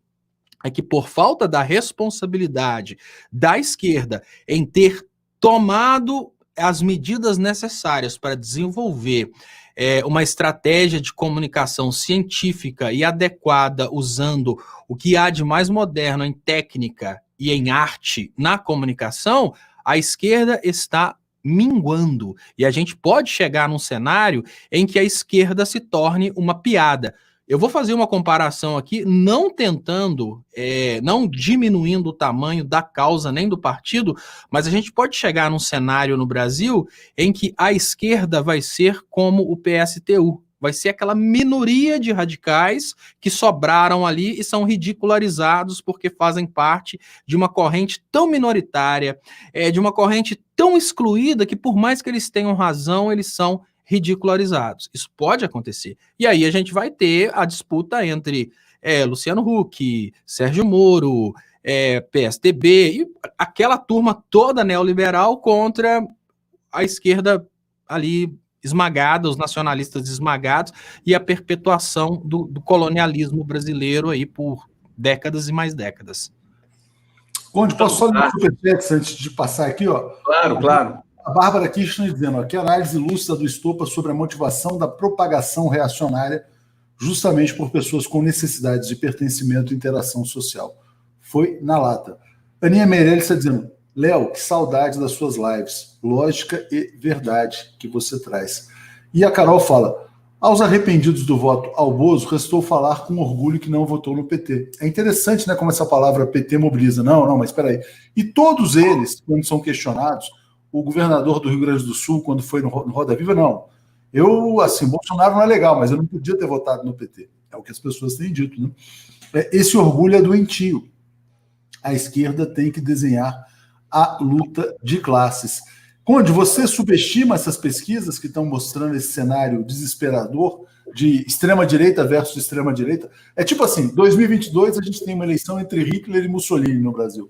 é que, por falta da responsabilidade da esquerda em ter tomado as medidas necessárias para desenvolver uma estratégia de comunicação científica e adequada, usando o que há de mais moderno em técnica e em arte na comunicação, a esquerda está minguando. E a gente pode chegar num cenário em que a esquerda se torne uma piada. Eu vou fazer uma comparação aqui, não tentando, não diminuindo o tamanho da causa nem do partido, mas a gente pode chegar num cenário no Brasil em que a esquerda vai ser como o PSTU. Vai ser aquela minoria de radicais que sobraram ali e são ridicularizados porque fazem parte de uma corrente tão minoritária, de uma corrente tão excluída que, por mais que eles tenham razão, eles são ridicularizados. Isso pode acontecer. E aí a gente vai ter a disputa entre Luciano Huck, Sérgio Moro, PSDB, e aquela turma toda neoliberal contra a esquerda ali esmagada, os nacionalistas esmagados, e a perpetuação do colonialismo brasileiro aí por décadas e mais décadas. Conde, posso só ler o superchat antes de passar aqui? Ó? Claro. A Bárbara Kirchner dizendo, ó, que análise lúcida do Estopa sobre a motivação da propagação reacionária justamente por pessoas com necessidades de pertencimento e interação social. Foi na lata. Aninha Meirelles está dizendo, Léo, que saudade das suas lives. Lógica e verdade que você traz. E a Carol fala, aos arrependidos do voto ao Bozo, restou falar com orgulho que não votou no PT. É interessante, né, como essa palavra PT mobiliza. Não, mas espera aí. E todos eles, quando são questionados, o governador do Rio Grande do Sul, quando foi no Roda Viva, não. Bolsonaro não é legal, mas eu não podia ter votado no PT. É o que as pessoas têm dito, né? Esse orgulho é doentio. A esquerda tem que desenhar a luta de classes. Conde, você subestima essas pesquisas que estão mostrando esse cenário desesperador de extrema-direita versus extrema-direita? É tipo assim, 2022 a gente tem uma eleição entre Hitler e Mussolini no Brasil.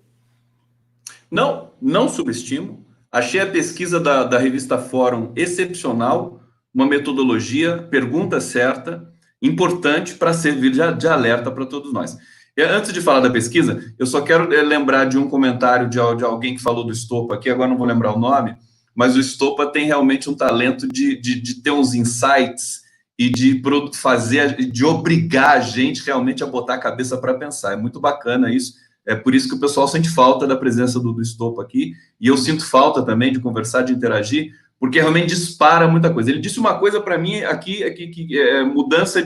Não subestimo. Achei a pesquisa da revista Fórum excepcional, uma metodologia, pergunta certa, importante para servir de alerta para todos nós. Antes de falar da pesquisa, eu só quero lembrar de um comentário de alguém que falou do Estopa aqui, agora não vou lembrar o nome, mas o Estopa tem realmente um talento de ter uns insights e de obrigar a gente realmente a botar a cabeça para pensar. É muito bacana isso. É por isso que o pessoal sente falta da presença do Estopa aqui, e eu sinto falta também de conversar, de interagir, porque realmente dispara muita coisa. Ele disse uma coisa para mim aqui, que é mudança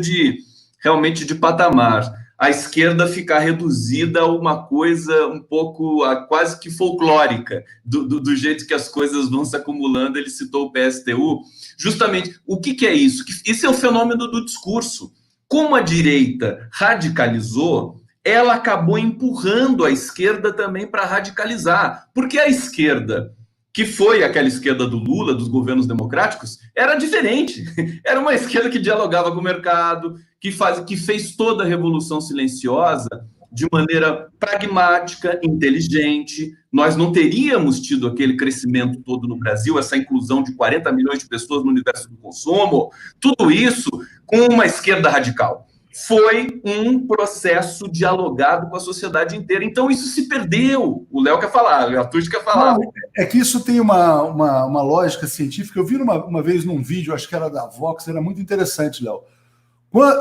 realmente de patamar. A esquerda ficar reduzida a uma coisa um pouco quase que folclórica, do jeito que as coisas vão se acumulando. Ele citou o PSTU. Justamente, o que é isso? Isso é o fenômeno do discurso. Como a direita radicalizou, ela acabou empurrando a esquerda também para radicalizar. Porque a esquerda, que foi aquela esquerda do Lula, dos governos democráticos, era diferente. Era uma esquerda que dialogava com o mercado, que fez toda a revolução silenciosa de maneira pragmática, inteligente. Nós não teríamos tido aquele crescimento todo no Brasil, essa inclusão de 40 milhões de pessoas no universo do consumo, tudo isso com uma esquerda radical. Foi um processo dialogado com a sociedade inteira. Então, isso se perdeu. O Léo quer falar, o Arthur quer falar. Não, é que isso tem uma lógica científica. Eu vi uma vez num vídeo, acho que era da Vox, era muito interessante, Léo.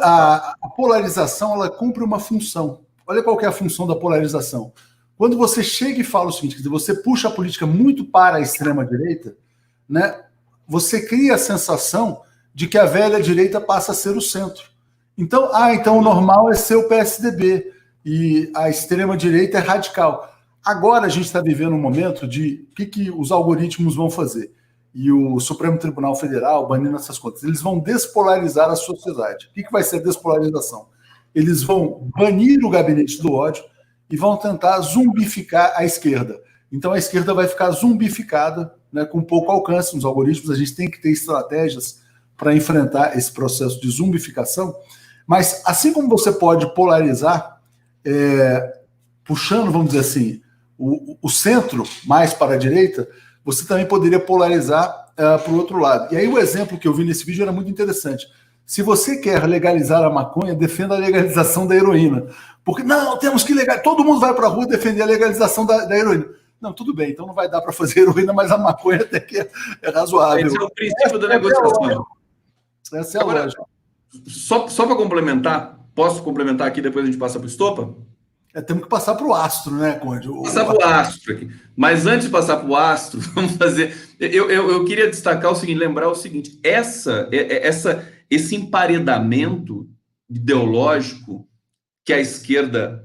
A polarização, ela cumpre uma função. Olha qual que é a função da polarização. Quando você chega e fala o seguinte, quer dizer, você puxa a política muito para a extrema-direita, né, você cria a sensação de que a velha direita passa a ser o centro. Então o normal é ser o PSDB e a extrema-direita é radical. Agora a gente está vivendo um momento de o que os algoritmos vão fazer. E o Supremo Tribunal Federal banindo essas coisas. Eles vão despolarizar a sociedade. O que vai ser a despolarização? Eles vão banir o gabinete do ódio e vão tentar zumbificar a esquerda. Então a esquerda vai ficar zumbificada, né, com pouco alcance nos algoritmos. A gente tem que ter estratégias para enfrentar esse processo de zumbificação. Mas assim como você pode polarizar, puxando, vamos dizer assim, o centro mais para a direita, você também poderia polarizar para o outro lado. E aí o exemplo que eu vi nesse vídeo era muito interessante. Se você quer legalizar a maconha, defenda a legalização da heroína. Porque, não, temos que legalizar. Todo mundo vai para a rua defender a legalização da heroína. Não, tudo bem, então não vai dar para fazer heroína, mas a maconha até que é razoável. Esse é o princípio da negociação. Essa é a lógica. Só para complementar, posso complementar aqui, depois a gente passa para o Estopa? Temos que passar para o astro, né, Conde? Passar para o astro aqui. Mas antes de passar para o astro, vamos fazer... Eu queria destacar o seguinte, lembrar o seguinte, esse emparedamento ideológico que a esquerda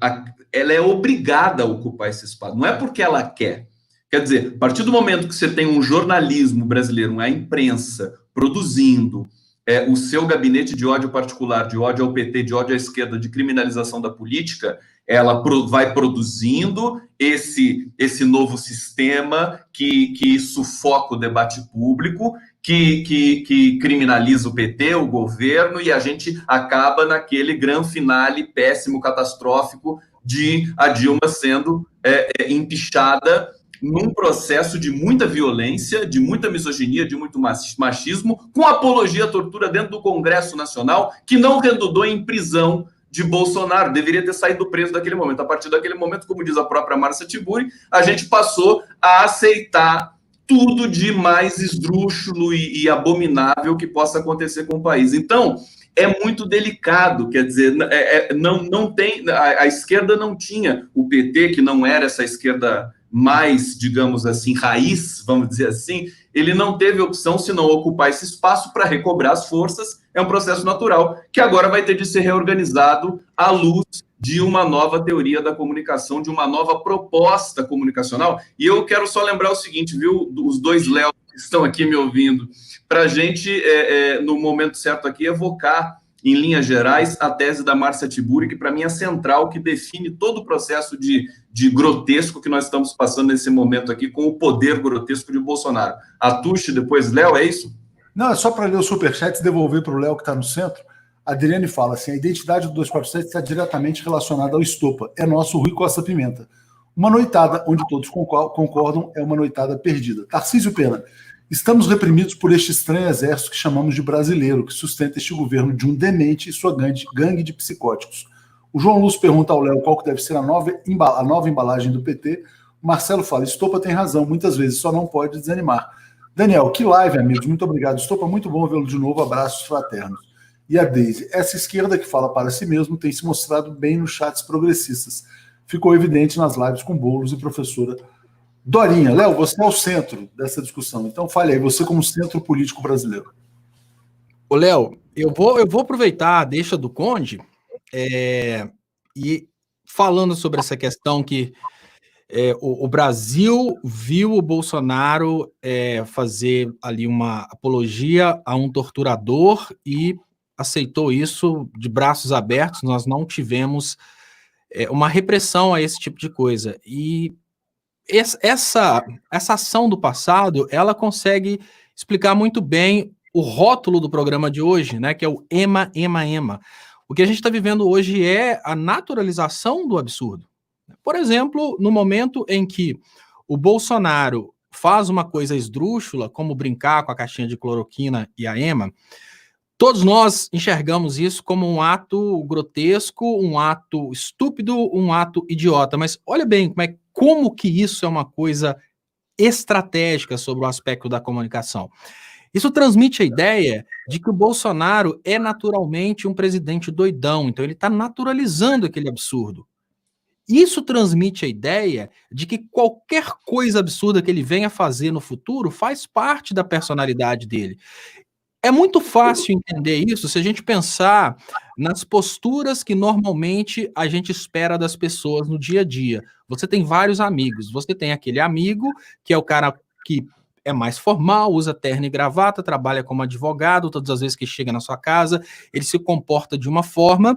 ela é obrigada a ocupar esse espaço. Não é porque ela quer. Quer dizer, a partir do momento que você tem um jornalismo brasileiro, a imprensa, produzindo o seu gabinete de ódio particular, de ódio ao PT, de ódio à esquerda, de criminalização da política, ela vai produzindo esse novo sistema que sufoca o debate público, que criminaliza o PT, o governo, e a gente acaba naquele grande finale péssimo, catastrófico, de a Dilma sendo empichada num processo de muita violência, de muita misoginia, de muito machismo, com apologia à tortura dentro do Congresso Nacional, que não redundou em prisão de Bolsonaro, deveria ter saído preso daquele momento. A partir daquele momento, como diz a própria Márcia Tiburi, a gente passou a aceitar tudo de mais esdrúxulo e abominável que possa acontecer com o país. Então, é muito delicado, quer dizer, não tem, a esquerda não tinha, o PT, que não era essa esquerda mais, digamos assim, raiz, vamos dizer assim, ele não teve opção senão ocupar esse espaço para recobrar as forças. É um processo natural que agora vai ter de ser reorganizado à luz de uma nova teoria da comunicação, de uma nova proposta comunicacional. E eu quero só lembrar o seguinte, viu, os dois Léo que estão aqui me ouvindo, para a gente, no momento certo aqui, evocar, em linhas gerais, a tese da Márcia Tiburi, que para mim é central, que define todo o processo de grotesco que nós estamos passando nesse momento aqui, com o poder grotesco de Bolsonaro. Atuche, depois Léo, é isso? Não, é só para ler o superchat e devolver para o Léo, que está no centro. A Adriane fala assim, a identidade do 247 está diretamente relacionada ao Estopa. É nosso Rui Costa Pimenta. Uma noitada onde todos concordam é uma noitada perdida. Tarcísio Pena. Estamos reprimidos por este estranho exército que chamamos de brasileiro, que sustenta este governo de um demente e sua gangue de psicóticos. O João Lúcio pergunta ao Léo qual que deve ser a nova embalagem do PT. O Marcelo fala, Estopa tem razão, muitas vezes só não pode desanimar. Daniel, que live, amigos, muito obrigado. Estopa, muito bom vê-lo de novo, abraços fraternos. E a Deise, essa esquerda que fala para si mesmo tem se mostrado bem nos chats progressistas. Ficou evidente nas lives com Boulos e professora Dorinha. Léo, você é o centro dessa discussão, então fale aí, você como centro político brasileiro. Ô, Léo, eu vou aproveitar a deixa do Conde e falando sobre essa questão que o Brasil viu o Bolsonaro fazer ali uma apologia a um torturador e aceitou isso de braços abertos. Nós não tivemos uma repressão a esse tipo de coisa. E essa ação do passado, ela consegue explicar muito bem o rótulo do programa de hoje, né, que é o EMA, EMA, EMA. O que a gente está vivendo hoje é a naturalização do absurdo. Por exemplo, no momento em que o Bolsonaro faz uma coisa esdrúxula, como brincar com a caixinha de cloroquina e a EMA, todos nós enxergamos isso como um ato grotesco, um ato estúpido, um ato idiota. Mas olha bem como que isso é uma coisa estratégica sobre o aspecto da comunicação. Isso transmite a ideia de que o Bolsonaro é naturalmente um presidente doidão, então ele está naturalizando aquele absurdo. Isso transmite a ideia de que qualquer coisa absurda que ele venha fazer no futuro faz parte da personalidade dele. É muito fácil entender isso se a gente pensar nas posturas que normalmente a gente espera das pessoas no dia a dia. Você tem vários amigos. Você tem aquele amigo que é o cara que é mais formal, usa terno e gravata, trabalha como advogado, todas as vezes que chega na sua casa, ele se comporta de uma forma,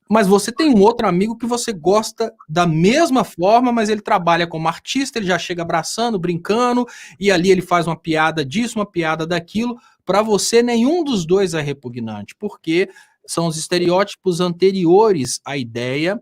mas você tem um outro amigo que você gosta da mesma forma, mas ele trabalha como artista, ele já chega abraçando, brincando, e ali ele faz uma piada disso, uma piada daquilo. Para você, nenhum dos dois é repugnante, porque são os estereótipos anteriores à ideia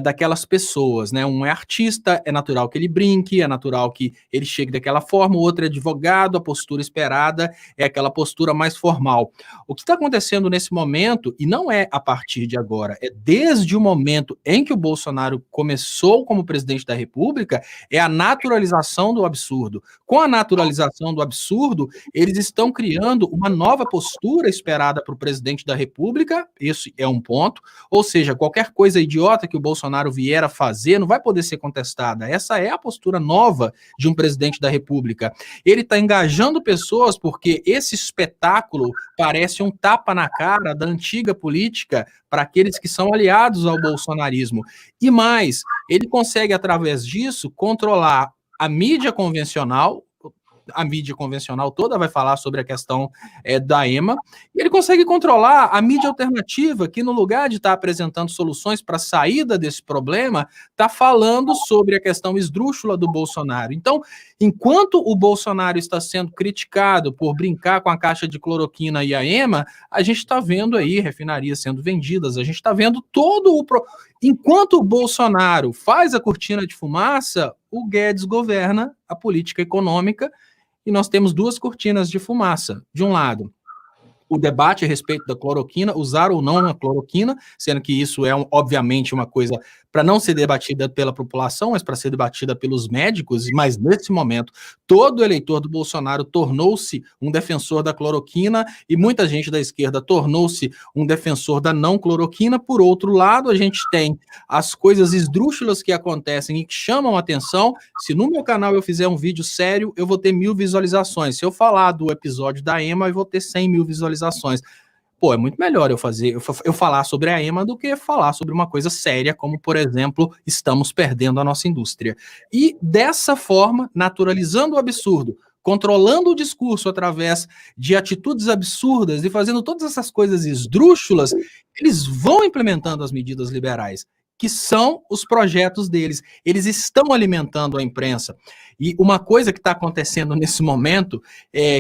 daquelas pessoas, né? Um é artista, é natural que ele brinque, é natural que ele chegue daquela forma, o outro é advogado, a postura esperada é aquela postura mais formal. O que está acontecendo nesse momento, e não é a partir de agora, é desde o momento em que o Bolsonaro começou como presidente da República, é a naturalização do absurdo. Com a naturalização do absurdo, eles estão criando uma nova postura esperada para o presidente da República, esse é um ponto, ou seja, qualquer coisa idiota que o Bolsonaro vier a fazer não vai poder ser contestada. Essa é a postura nova de um presidente da República. Ele está engajando pessoas porque esse espetáculo parece um tapa na cara da antiga política para aqueles que são aliados ao bolsonarismo. E mais, ele consegue, através disso, controlar a mídia convencional toda vai falar sobre a questão da EMA, e ele consegue controlar a mídia alternativa, que no lugar de estar apresentando soluções para a saída desse problema, está falando sobre a questão esdrúxula do Bolsonaro. Então, enquanto o Bolsonaro está sendo criticado por brincar com a caixa de cloroquina e a EMA, a gente está vendo aí refinarias sendo vendidas, a gente está vendo todo o... Enquanto o Bolsonaro faz a cortina de fumaça, o Guedes governa a política econômica, e nós temos duas cortinas de fumaça. De um lado, o debate a respeito da cloroquina, usar ou não a cloroquina, sendo que isso é, obviamente, uma coisa para não ser debatida pela população, mas para ser debatida pelos médicos, mas nesse momento, todo eleitor do Bolsonaro tornou-se um defensor da cloroquina e muita gente da esquerda tornou-se um defensor da não cloroquina. Por outro lado, a gente tem as coisas esdrúxulas que acontecem e que chamam a atenção. Se no meu canal eu fizer um vídeo sério, eu vou ter 1000 visualizações. Se eu falar do episódio da EMA, eu vou ter 100 mil visualizações. Pô, é muito melhor eu falar sobre a EMA do que falar sobre uma coisa séria, como, por exemplo, estamos perdendo a nossa indústria. E dessa forma, naturalizando o absurdo, controlando o discurso através de atitudes absurdas e fazendo todas essas coisas esdrúxulas, eles vão implementando as medidas liberais, que são os projetos deles. Eles estão alimentando a imprensa. E uma coisa que está acontecendo nesse momento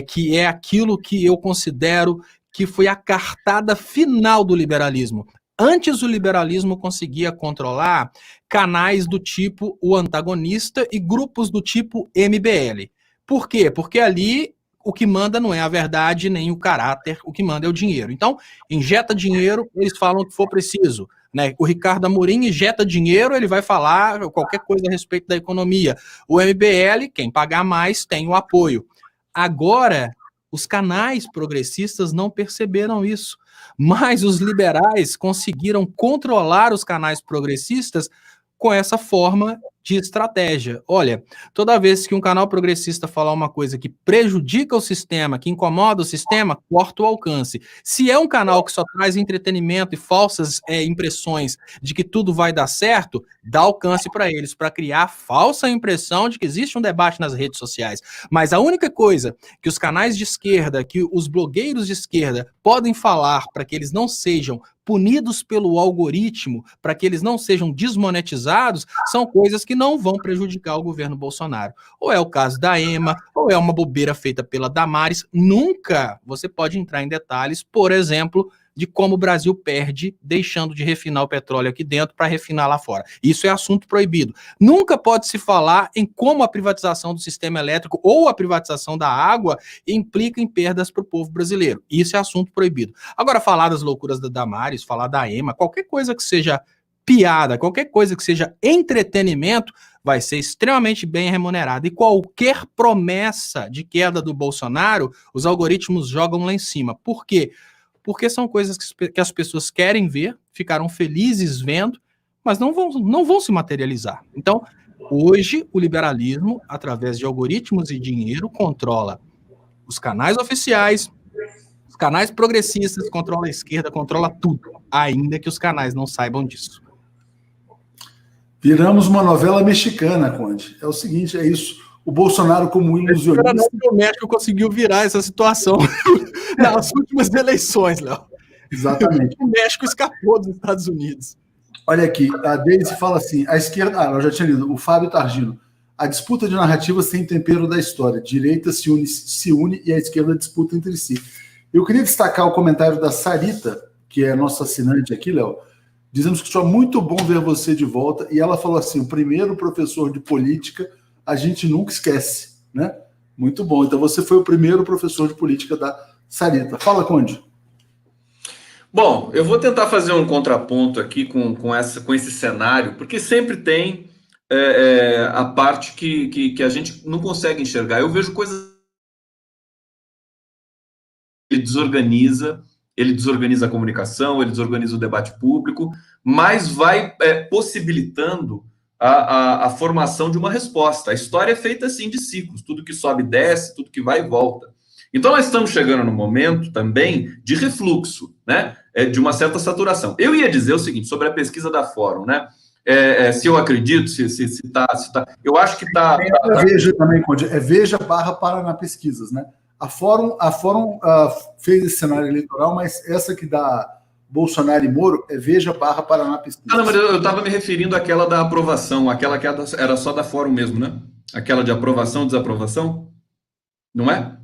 que é aquilo que eu considero que foi a cartada final do liberalismo. Antes o liberalismo conseguia controlar canais do tipo O Antagonista e grupos do tipo MBL. Por quê? Porque ali o que manda não é a verdade nem o caráter, o que manda é o dinheiro. Então, injeta dinheiro, eles falam o que for preciso. Né? O Ricardo Amorim injeta dinheiro, ele vai falar qualquer coisa a respeito da economia. O MBL, quem pagar mais, tem o apoio. Agora, os canais progressistas não perceberam isso, mas os liberais conseguiram controlar os canais progressistas com essa forma de estratégia. Olha, toda vez que um canal progressista falar uma coisa que prejudica o sistema, que incomoda o sistema, corta o alcance. Se é um canal que só traz entretenimento e falsas impressões de que tudo vai dar certo, dá alcance para eles, para criar a falsa impressão de que existe um debate nas redes sociais. Mas a única coisa que os canais de esquerda, que os blogueiros de esquerda podem falar para que eles não sejam punidos pelo algoritmo, para que eles não sejam desmonetizados, são coisas que não vão prejudicar o governo Bolsonaro. Ou é o caso da EMA, ou é uma bobeira feita pela Damares. Nunca você pode entrar em detalhes, por exemplo, de como o Brasil perde deixando de refinar o petróleo aqui dentro para refinar lá fora. Isso é assunto proibido. Nunca pode se falar em como a privatização do sistema elétrico ou a privatização da água implica em perdas para o povo brasileiro. Isso é assunto proibido. Agora, falar das loucuras da Damares, falar da EMA, qualquer coisa que seja piada, qualquer coisa que seja entretenimento, vai ser extremamente bem remunerado. E qualquer promessa de queda do Bolsonaro, os algoritmos jogam lá em cima. Por quê? Porque são coisas que as pessoas querem ver, ficaram felizes vendo, mas não vão se materializar. Então, hoje, o liberalismo, através de algoritmos e dinheiro, controla os canais oficiais, os canais progressistas, controla a esquerda, controla tudo, ainda que os canais não saibam disso. Viramos uma novela mexicana, Conde. É o seguinte, é isso. o Bolsonaro como um ilusionista. O México conseguiu virar essa situação nas últimas eleições, Léo. Exatamente. O México escapou dos Estados Unidos. Olha aqui, a Deise fala assim, a esquerda... eu já tinha lido, o Fábio Targino. A disputa de narrativas tem tempero da história. Direita se une e a esquerda disputa entre si. Eu queria destacar o comentário da Sarita, que é nossa assinante aqui, Léo. Dizemos que foi muito bom ver você de volta. E ela falou assim, o primeiro professor de política a gente nunca esquece, né? Muito bom. Então você foi o primeiro professor de política da Sarita. Fala, Conde. Bom, eu vou tentar fazer um contraponto aqui com esse cenário, porque sempre tem a parte que a gente não consegue enxergar. Eu vejo coisas... Ele desorganiza a comunicação, ele desorganiza o debate público, mas vai possibilitando a formação de uma resposta. A história é feita assim de ciclos, tudo que sobe desce, tudo que vai e volta. Então nós estamos chegando no momento também de refluxo, né? De uma certa saturação. Eu ia dizer o seguinte sobre a pesquisa da Fórum, né? Se eu acredito, se tá, eu acho que está. Veja também, Conde, Veja/Paraná Pesquisas, né? A Fórum fez esse cenário eleitoral, mas essa que dá Bolsonaro e Moro é Veja/Paraná Pesquisas. Não, mas eu estava me referindo àquela da aprovação, aquela que era só da Fórum mesmo, né? Aquela de aprovação, desaprovação, não é?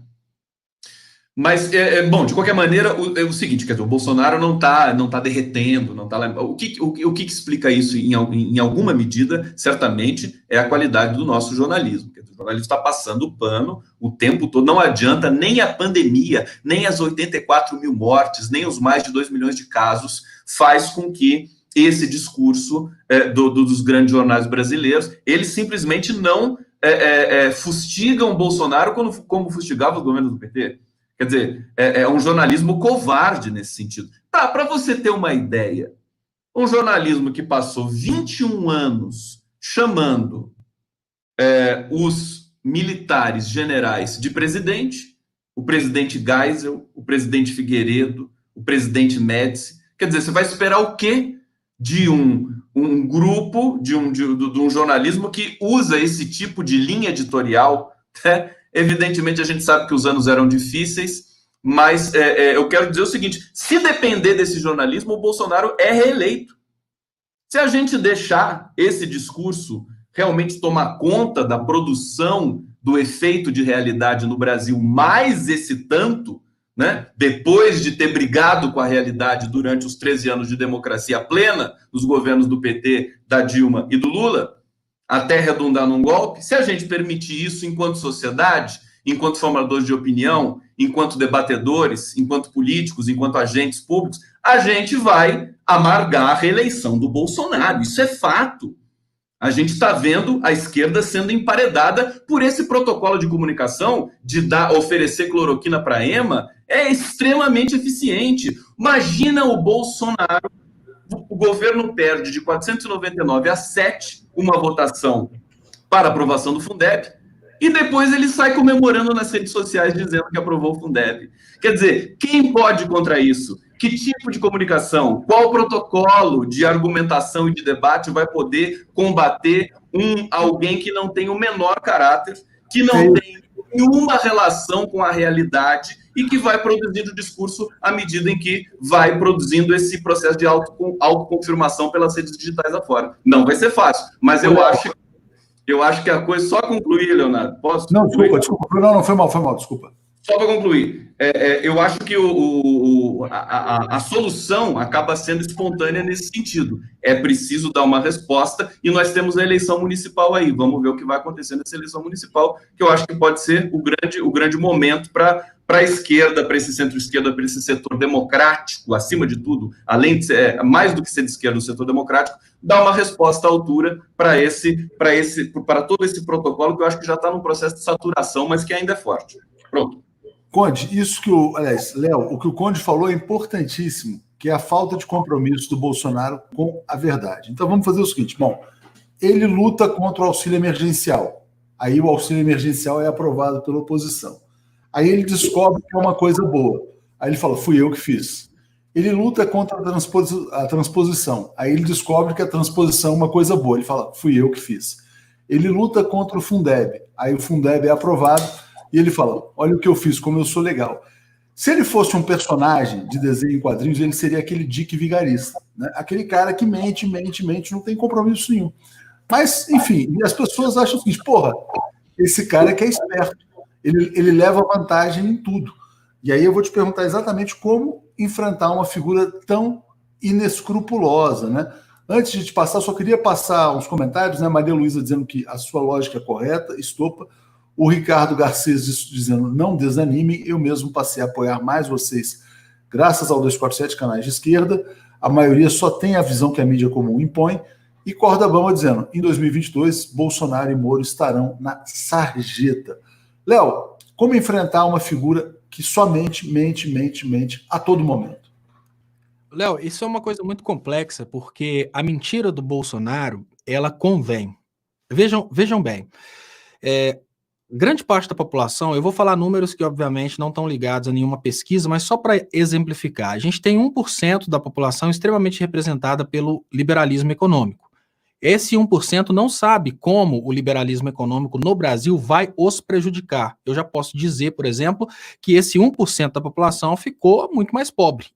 Mas, bom, de qualquer maneira, é o seguinte, quer dizer, o Bolsonaro não tá derretendo, não tá lá. O que explica isso, em alguma medida, certamente, é a qualidade do nosso jornalismo. Quer dizer, o jornalismo está passando o pano o tempo todo, não adianta nem a pandemia, nem as 84 mil mortes, nem os mais de 2 milhões de casos, faz com que esse discurso dos grandes jornais brasileiros, eles simplesmente não fustigam o Bolsonaro como fustigavam os governos do PT. Quer dizer, é um jornalismo covarde nesse sentido. Tá, para você ter uma ideia, um jornalismo que passou 21 anos chamando os militares generais de presidente, o presidente Geisel, o presidente Figueiredo, o presidente Médici. Quer dizer, você vai esperar o quê de um grupo, de um jornalismo que usa esse tipo de linha editorial, né? Evidentemente, a gente sabe que os anos eram difíceis, mas eu quero dizer o seguinte, se depender desse jornalismo, o Bolsonaro é reeleito. Se a gente deixar esse discurso realmente tomar conta da produção do efeito de realidade no Brasil, mais esse tanto, né, depois de ter brigado com a realidade durante os 13 anos de democracia plena, dos governos do PT, da Dilma e do Lula, até redundar num golpe, se a gente permitir isso enquanto sociedade, enquanto formadores de opinião, enquanto debatedores, enquanto políticos, enquanto agentes públicos, a gente vai amargar a reeleição do Bolsonaro. Isso é fato. A gente está vendo a esquerda sendo emparedada por esse protocolo de comunicação de oferecer cloroquina para a EMA, é extremamente eficiente. Imagina o Bolsonaro, o governo perde de 499 a 7 uma votação para aprovação do Fundeb, e depois ele sai comemorando nas redes sociais dizendo que aprovou o Fundeb. Quer dizer, quem pode contra isso? Que tipo de comunicação? Qual protocolo de argumentação e de debate vai poder combater alguém que não tem o menor caráter, que não tem nenhuma relação com a realidade e que vai produzindo o discurso à medida em que vai produzindo esse processo de autoconfirmação pelas redes digitais afora? Não vai ser fácil, mas eu acho que a coisa... Só concluir, Leonardo, posso? Não, desculpa. Não, foi mal, desculpa. Só para concluir, eu acho que a solução acaba sendo espontânea nesse sentido. É preciso dar uma resposta e nós temos a eleição municipal aí. Vamos ver o que vai acontecer nessa eleição municipal, que eu acho que pode ser o grande momento para a esquerda, para esse centro-esquerda, para esse setor democrático, acima de tudo, além de ser, mais do que ser de esquerda, o setor democrático, dar uma resposta à altura para todo esse protocolo que eu acho que já está num processo de saturação, mas que ainda é forte. Pronto. Conde, isso que Léo, o que o Conde falou é importantíssimo, que é a falta de compromisso do Bolsonaro com a verdade. Então vamos fazer o seguinte, bom, ele luta contra o auxílio emergencial, aí o auxílio emergencial é aprovado pela oposição. Aí ele descobre que é uma coisa boa, aí ele fala, fui eu que fiz. Ele luta contra a transposição, aí ele descobre que a transposição é uma coisa boa, ele fala, fui eu que fiz. ele luta contra o Fundeb. Aí o Fundeb é aprovado e ele fala, olha o que eu fiz, como eu sou legal. Se ele fosse um personagem de desenho em quadrinhos, ele seria aquele Dick vigarista, né? Aquele cara que mente, não tem compromisso nenhum. Mas, enfim, as pessoas acham o seguinte, porra, esse cara que é esperto, ele leva vantagem em tudo. E aí eu vou te perguntar exatamente como enfrentar uma figura tão inescrupulosa, né? Antes de te passar, só queria passar uns comentários, né? Maria Luísa dizendo que a sua lógica é correta, estopa. O Ricardo Garcês dizendo, não desanime, eu mesmo passei a apoiar mais vocês, graças ao 247 canais de esquerda, a maioria só tem a visão que a mídia comum impõe, e Corda Bamba dizendo, em 2022, Bolsonaro e Moro estarão na sarjeta. Léo, como enfrentar uma figura que somente mente a todo momento? Léo, isso é uma coisa muito complexa, porque a mentira do Bolsonaro, ela convém. Vejam bem, grande parte da população, eu vou falar números que obviamente não estão ligados a nenhuma pesquisa, mas só para exemplificar, a gente tem 1% da população extremamente representada pelo liberalismo econômico. Esse 1% não sabe como o liberalismo econômico no Brasil vai os prejudicar. Eu já posso dizer, por exemplo, que esse 1% da população ficou muito mais pobre.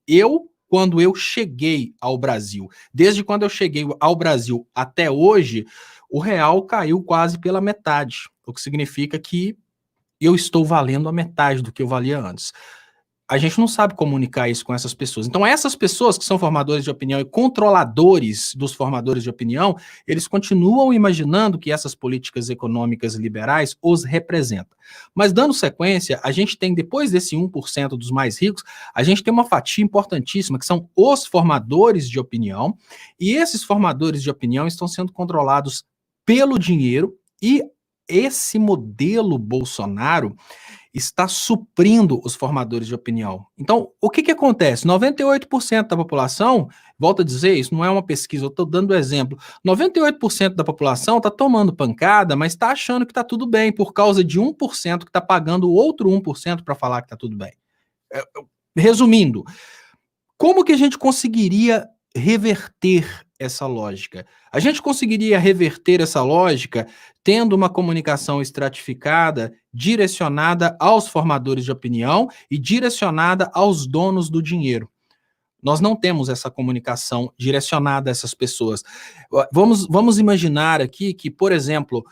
Quando eu cheguei ao Brasil, desde quando eu cheguei ao Brasil até hoje, o real caiu quase pela metade, o que significa que eu estou valendo a metade do que eu valia antes. A gente não sabe comunicar isso com essas pessoas. Então, essas pessoas que são formadores de opinião e controladores dos formadores de opinião, eles continuam imaginando que essas políticas econômicas liberais os representam. Mas, dando sequência, a gente tem, depois desse 1% dos mais ricos, a gente tem uma fatia importantíssima, que são os formadores de opinião, e esses formadores de opinião estão sendo controlados pelo dinheiro, e esse modelo Bolsonaro está suprindo os formadores de opinião. Então, o que acontece? 98% da população, volto a dizer, isso não é uma pesquisa, eu estou dando exemplo, 98% da população está tomando pancada, mas está achando que está tudo bem, por causa de 1% que está pagando o outro 1% para falar que está tudo bem. Resumindo, como que a gente conseguiria reverter essa lógica? A gente conseguiria reverter essa lógica tendo uma comunicação estratificada, direcionada aos formadores de opinião e direcionada aos donos do dinheiro. Nós não temos essa comunicação direcionada a essas pessoas. Vamos imaginar aqui que, por exemplo,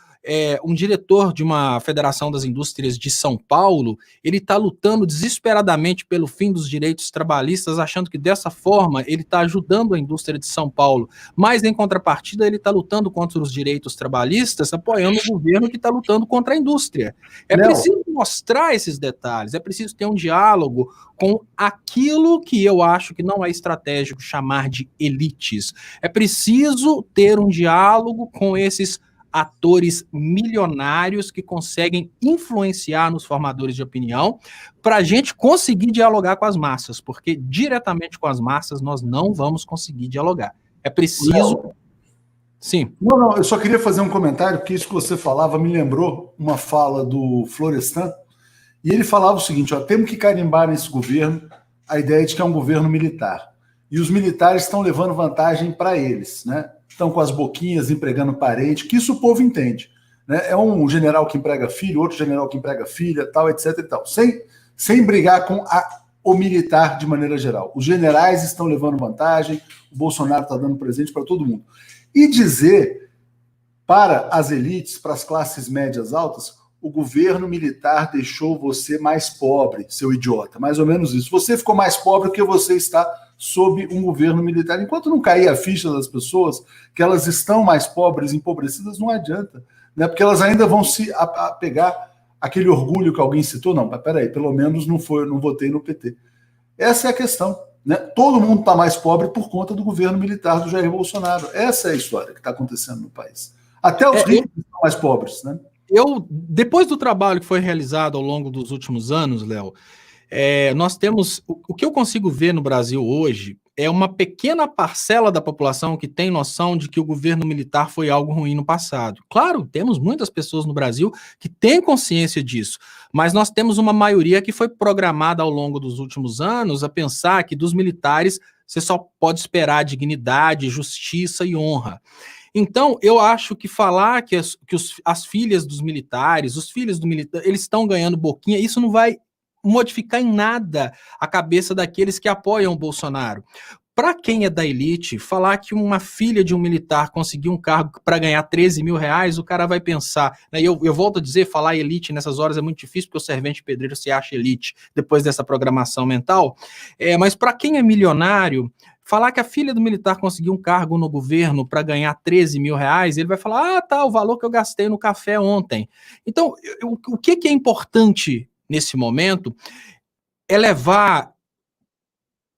um diretor de uma Federação das Indústrias de São Paulo, ele está lutando desesperadamente pelo fim dos direitos trabalhistas, achando que dessa forma ele está ajudando a indústria de São Paulo, mas em contrapartida ele está lutando contra os direitos trabalhistas, apoiando o governo que está lutando contra a indústria. Preciso mostrar esses detalhes, é preciso ter um diálogo com aquilo que eu acho que não é estratégico chamar de elites. É preciso ter um diálogo com esses atores milionários que conseguem influenciar nos formadores de opinião para a gente conseguir dialogar com as massas, porque diretamente com as massas nós não vamos conseguir dialogar. É preciso... Sim. Não, eu só queria fazer um comentário, porque isso que você falava me lembrou uma fala do Florestan, e ele falava o seguinte, temos que carimbar nesse governo a ideia de que é um governo militar. E os militares estão levando vantagem para eles, né? Estão com as boquinhas empregando parente, que isso o povo entende, né? É um general que emprega filho, outro general que emprega filha, tal, etc e tal. Sem brigar com o militar de maneira geral. Os generais estão levando vantagem, o Bolsonaro está dando presente para todo mundo. E dizer para as elites, para as classes médias altas, o governo militar deixou você mais pobre, seu idiota. Mais ou menos isso. Você ficou mais pobre porque você está sob um governo militar. Enquanto não cair a ficha das pessoas que elas estão mais pobres, empobrecidas, não adianta, né? Porque elas ainda vão se apegar aquele orgulho que alguém citou. Não, mas peraí, pelo menos não votei no PT. Essa é a questão, né? Todo mundo está mais pobre por conta do governo militar do Jair Bolsonaro. Essa é a história que está acontecendo no país. Até os ricos estão mais pobres, né? Depois do trabalho que foi realizado ao longo dos últimos anos, Léo, nós temos, o que eu consigo ver no Brasil hoje é uma pequena parcela da população que tem noção de que o governo militar foi algo ruim no passado. Claro, temos muitas pessoas no Brasil que têm consciência disso, mas nós temos uma maioria que foi programada ao longo dos últimos anos a pensar que dos militares você só pode esperar dignidade, justiça e honra. Então, eu acho que falar que as filhas dos militares, os filhos do militar, eles estão ganhando boquinha, isso não vai modificar em nada a cabeça daqueles que apoiam o Bolsonaro. Para quem é da elite, falar que uma filha de um militar conseguiu um cargo para ganhar 13 mil reais, o cara vai pensar, né? Eu volto a dizer, falar elite nessas horas é muito difícil, porque o servente pedreiro se acha elite depois dessa programação mental, mas para quem é milionário, falar que a filha do militar conseguiu um cargo no governo para ganhar 13 mil reais, ele vai falar, tá, o valor que eu gastei no café ontem. Então, o que é importante nesse momento é levar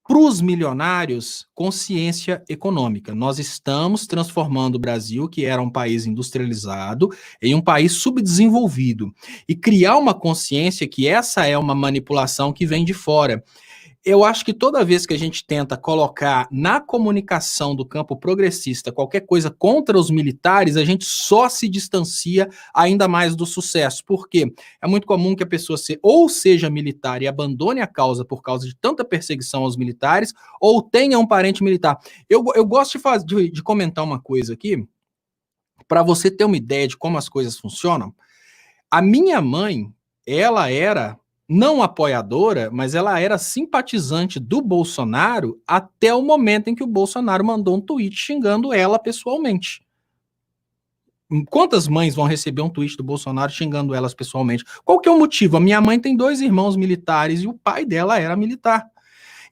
para os milionários consciência econômica. Nós estamos transformando o Brasil, que era um país industrializado, em um país subdesenvolvido. E criar uma consciência que essa é uma manipulação que vem de fora. Eu acho que toda vez que a gente tenta colocar na comunicação do campo progressista qualquer coisa contra os militares, a gente só se distancia ainda mais do sucesso. Por quê? É muito comum que a pessoa ou seja militar e abandone a causa por causa de tanta perseguição aos militares, ou tenha um parente militar. Eu gosto de comentar uma coisa aqui, para você ter uma ideia de como as coisas funcionam. A minha mãe, ela era não apoiadora, mas ela era simpatizante do Bolsonaro até o momento em que o Bolsonaro mandou um tweet xingando ela pessoalmente. Quantas mães vão receber um tweet do Bolsonaro xingando elas pessoalmente? Qual que é o motivo? A minha mãe tem 2 irmãos militares e o pai dela era militar.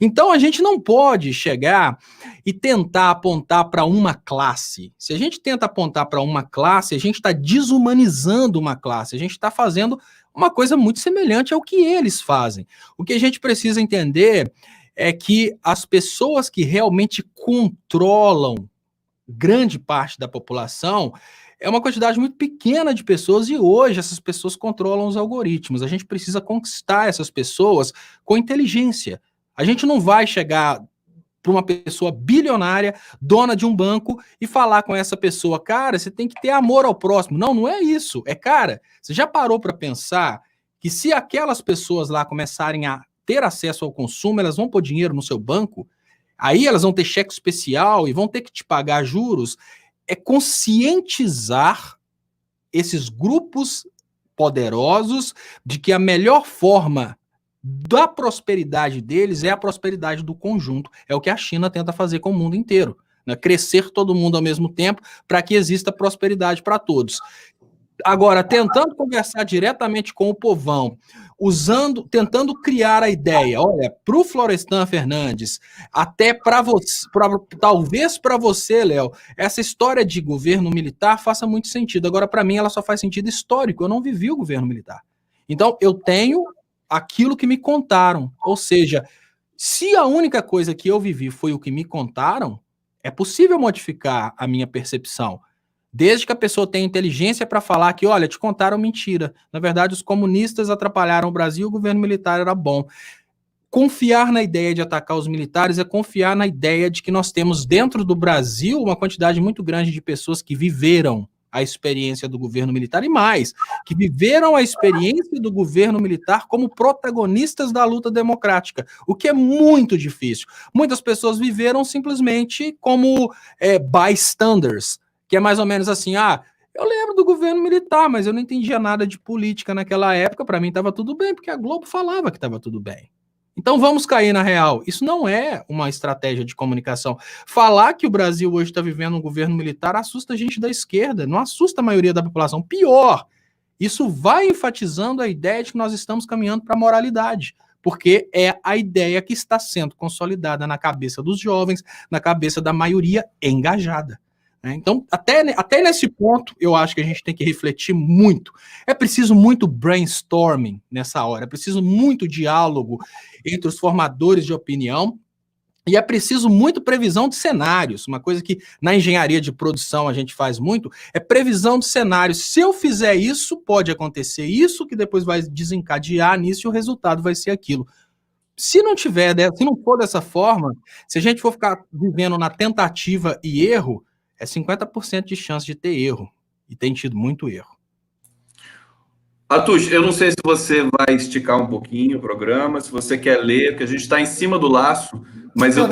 Então a gente não pode chegar e tentar apontar para uma classe. Se a gente tenta apontar para uma classe, a gente está desumanizando uma classe, a gente está fazendo uma coisa muito semelhante ao que eles fazem. O que a gente precisa entender é que as pessoas que realmente controlam grande parte da população é uma quantidade muito pequena de pessoas e hoje essas pessoas controlam os algoritmos. A gente precisa conquistar essas pessoas com inteligência. A gente não vai chegar para uma pessoa bilionária, dona de um banco, e falar com essa pessoa, cara, você tem que ter amor ao próximo. Não, não é isso. Cara, você já parou para pensar que se aquelas pessoas lá começarem a ter acesso ao consumo, elas vão pôr dinheiro no seu banco, aí elas vão ter cheque especial e vão ter que te pagar juros? É conscientizar esses grupos poderosos de que a melhor forma da prosperidade deles é a prosperidade do conjunto. É o que a China tenta fazer com o mundo inteiro, né? Crescer todo mundo ao mesmo tempo para que exista prosperidade para todos. Agora, tentando conversar diretamente com o povão, tentando criar a ideia, olha, para o Florestan Fernandes, até para você, talvez para você, Léo, essa história de governo militar faça muito sentido. Agora, para mim, ela só faz sentido histórico. Eu não vivi o governo militar. Então, eu tenho aquilo que me contaram. Ou seja, se a única coisa que eu vivi foi o que me contaram, é possível modificar a minha percepção. Desde que a pessoa tenha inteligência para falar que, olha, te contaram mentira. Na verdade, os comunistas atrapalharam o Brasil, o governo militar era bom. Confiar na ideia de atacar os militares é confiar na ideia de que nós temos dentro do Brasil uma quantidade muito grande de pessoas que viveram a experiência do governo militar e mais, que viveram a experiência do governo militar como protagonistas da luta democrática, o que é muito difícil. Muitas pessoas viveram simplesmente como bystanders, que é mais ou menos assim, eu lembro do governo militar, mas eu não entendia nada de política naquela época, para mim estava tudo bem, porque a Globo falava que estava tudo bem. Então vamos cair na real. Isso não é uma estratégia de comunicação. Falar que o Brasil hoje está vivendo um governo militar assusta a gente da esquerda, não assusta a maioria da população. Pior, isso vai enfatizando a ideia de que nós estamos caminhando para a moralidade, porque é a ideia que está sendo consolidada na cabeça dos jovens, na cabeça da maioria engajada. Então, até nesse ponto, eu acho que a gente tem que refletir muito. É preciso muito brainstorming nessa hora, é preciso muito diálogo entre os formadores de opinião e é preciso muito previsão de cenários. Uma coisa que na engenharia de produção a gente faz muito é previsão de cenários. Se eu fizer isso, pode acontecer isso, que depois vai desencadear nisso e o resultado vai ser aquilo. Se não for dessa forma, se a gente for ficar vivendo na tentativa e erro, é 50% de chance de ter erro. E tem tido muito erro. Atush, eu não sei se você vai esticar um pouquinho o programa, se você quer ler, porque a gente está em cima do laço, mas eu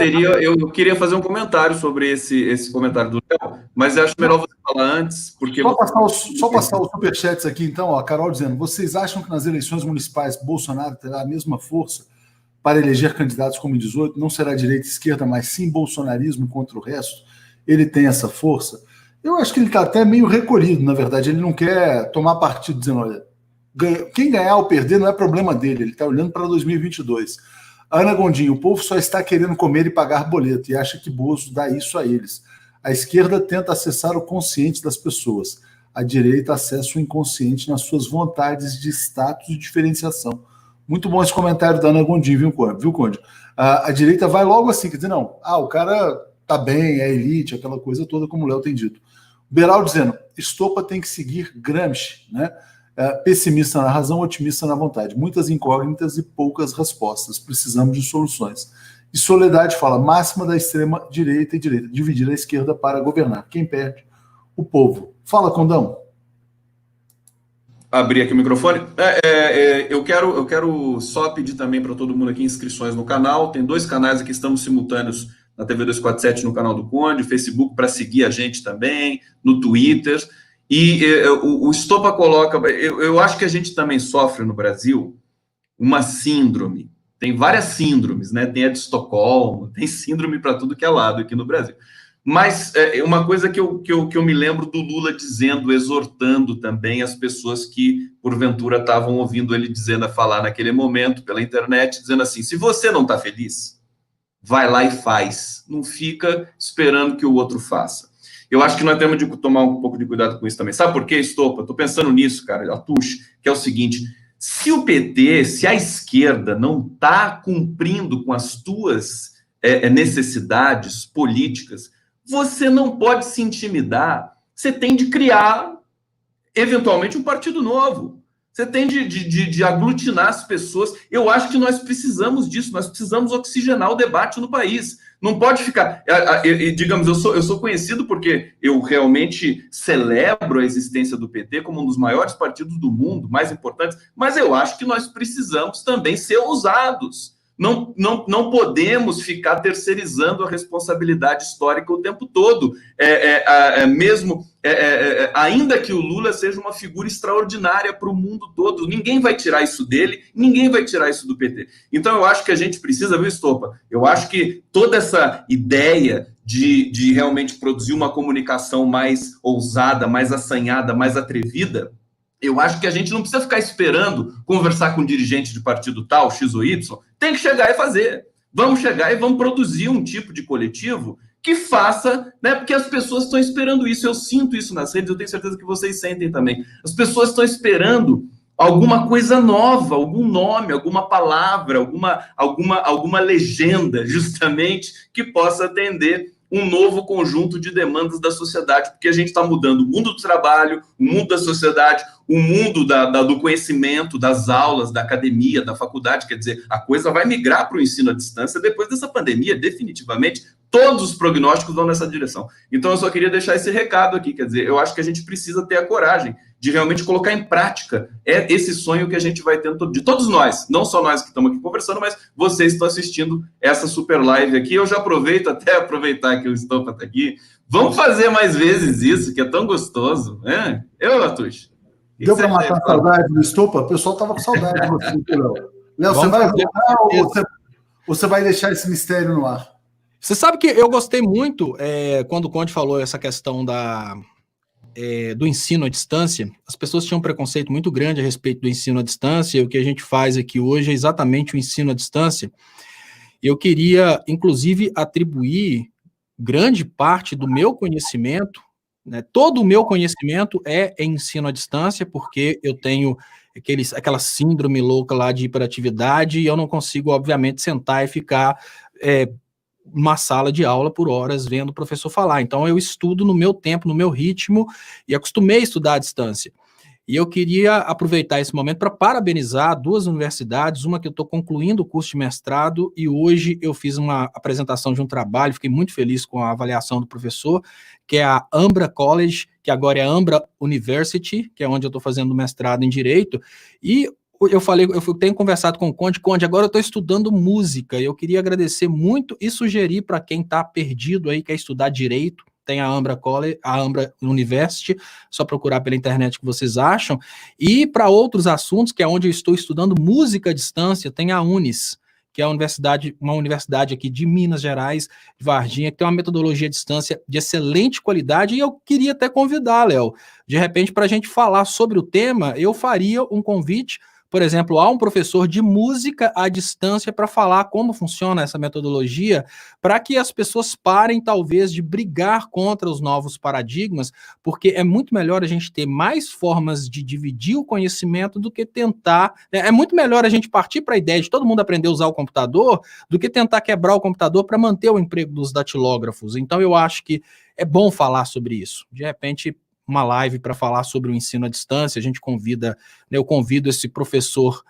queria fazer um comentário sobre esse comentário do Léo, mas eu acho melhor você falar antes, porque Só você... passar os superchats aqui, então, ó, a Carol dizendo: vocês acham que nas eleições municipais Bolsonaro terá a mesma força para eleger candidatos como em 18? Não será direita e esquerda, mas sim bolsonarismo contra o resto? Ele tem essa força? Eu acho que ele está até meio recolhido, na verdade. Ele não quer tomar partido dizendo: olha, quem ganhar ou perder não é problema dele, ele está olhando para 2022. Ana Gondim: o povo só está querendo comer e pagar boleto e acha que Bozo dá isso a eles. A esquerda tenta acessar o consciente das pessoas. A direita acessa o inconsciente nas suas vontades de status e diferenciação. Muito bom esse comentário da Ana Gondim, viu, Conde? A direita vai logo assim, quer dizer, não, o cara tá bem, é elite, aquela coisa toda, como o Léo tem dito. Beral dizendo: Estopa tem que seguir Gramsci, né? Pessimista na razão, otimista na vontade. Muitas incógnitas e poucas respostas. Precisamos de soluções. E Soledade fala: máxima da extrema direita e direita, dividir a esquerda para governar. Quem perde? O povo. Fala, Condão. Abrir aqui o microfone. Eu quero só pedir também para todo mundo aqui inscrições no canal. Tem 2 canais aqui, estamos simultâneos na TV 247, no canal do Conde, Facebook para seguir a gente também, no Twitter. E o Estopa coloca... Eu acho que a gente também sofre no Brasil uma síndrome. Tem várias síndromes, né? Tem a de Estocolmo, tem síndrome para tudo que é lado aqui no Brasil. Mas uma coisa que eu me lembro do Lula dizendo, exortando também as pessoas que, porventura, estavam ouvindo ele dizendo a falar naquele momento pela internet, dizendo assim: se você não está feliz, vai lá e faz. Não fica esperando que o outro faça. Eu acho que nós temos de tomar um pouco de cuidado com isso também. Sabe por quê, Estopa? Estou pensando nisso, cara, Atush, que é o seguinte: se o PT, se a esquerda não está cumprindo com as tuas necessidades políticas, você não pode se intimidar. Você tem de criar, eventualmente, um partido novo. Você tem de aglutinar as pessoas. Eu acho que nós precisamos disso. Nós precisamos oxigenar o debate no país. Não pode ficar... Digamos, eu sou conhecido porque eu realmente celebro a existência do PT como um dos maiores partidos do mundo, mais importantes, mas eu acho que nós precisamos também ser ousados. Não podemos ficar terceirizando a responsabilidade histórica o tempo todo. Ainda que o Lula seja uma figura extraordinária para o mundo todo, ninguém vai tirar isso dele, ninguém vai tirar isso do PT. Então eu acho que a gente precisa, viu, Estopa? Eu acho que toda essa ideia de realmente produzir uma comunicação mais ousada, mais assanhada, mais atrevida, eu acho que a gente não precisa ficar esperando conversar com um dirigente de partido tal, X ou Y. Tem que chegar e fazer. Vamos chegar e vamos produzir um tipo de coletivo que faça, né? Porque as pessoas estão esperando isso. Eu sinto isso nas redes, eu tenho certeza que vocês sentem também. As pessoas estão esperando alguma coisa nova, algum nome, alguma palavra, alguma legenda, justamente, que possa atender um novo conjunto de demandas da sociedade, porque a gente está mudando o mundo do trabalho, o mundo da sociedade, o mundo do conhecimento, das aulas, da academia, da faculdade. Quer dizer, a coisa vai migrar para o ensino à distância depois dessa pandemia, definitivamente. Todos os prognósticos vão nessa direção. Então, eu só queria deixar esse recado aqui. Quer dizer, eu acho que a gente precisa ter a coragem de realmente colocar em prática esse sonho que a gente vai tendo de todos nós, não só nós que estamos aqui conversando, mas vocês que estão assistindo essa super live aqui. Eu já aproveito, até aproveitar que o Estopa está aqui. Vamos fazer mais vezes isso, que é tão gostoso, né? Atush? Deu para matar a saudade do Estopa? O pessoal estava com saudade de você, Léo. Léo, você vai voltar ou você vai deixar esse mistério no ar? Você sabe que eu gostei muito quando o Conde falou essa questão do ensino à distância. As pessoas tinham um preconceito muito grande a respeito do ensino à distância, e o que a gente faz aqui hoje é exatamente o ensino à distância. Eu queria, inclusive, atribuir grande parte do meu conhecimento, né, todo o meu conhecimento é em ensino à distância, porque eu tenho aquela síndrome louca lá de hiperatividade, e eu não consigo, obviamente, sentar e ficar numa sala de aula por horas vendo o professor falar. Então, eu estudo no meu tempo, no meu ritmo, e acostumei a estudar à distância. E eu queria aproveitar esse momento para parabenizar duas universidades, uma que eu estou concluindo o curso de mestrado, e hoje eu fiz uma apresentação de um trabalho, fiquei muito feliz com a avaliação do professor, que é a Ambra College, que agora é a Ambra University, que é onde eu estou fazendo mestrado em Direito, e eu tenho conversado com o Conde, agora eu estou estudando música, e eu queria agradecer muito e sugerir para quem está perdido aí, quer estudar Direito, tem a Ambra College, a Ambra University, só procurar pela internet que vocês acham. E para outros assuntos, que é onde eu estou estudando música à distância, tem a Unis, que é uma universidade aqui de Minas Gerais, de Varginha, que tem uma metodologia à distância de excelente qualidade, e eu queria até convidar, Léo, de repente, para a gente falar sobre o tema, eu faria um convite, por exemplo, há um professor de música à distância para falar como funciona essa metodologia, para que as pessoas parem, talvez, de brigar contra os novos paradigmas, porque é muito melhor a gente ter mais formas de dividir o conhecimento do que tentar... É muito melhor a gente partir para a ideia de todo mundo aprender a usar o computador do que tentar quebrar o computador para manter o emprego dos datilógrafos. Então, eu acho que é bom falar sobre isso. De repente, uma live para falar sobre o ensino à distância, eu convido esse professor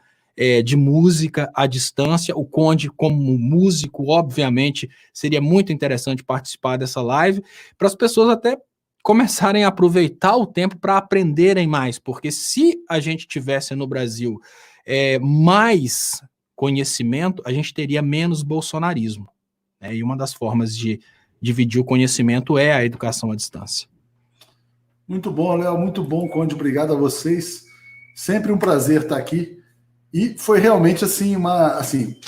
de música à distância, o Conde como músico, obviamente, seria muito interessante participar dessa live, para as pessoas até começarem a aproveitar o tempo para aprenderem mais, porque se a gente tivesse no Brasil mais conhecimento, a gente teria menos bolsonarismo, né? E uma das formas de dividir o conhecimento é a educação à distância. Muito bom, Léo, muito bom, Conde, obrigado a vocês. Sempre um prazer estar aqui. E foi realmente assim,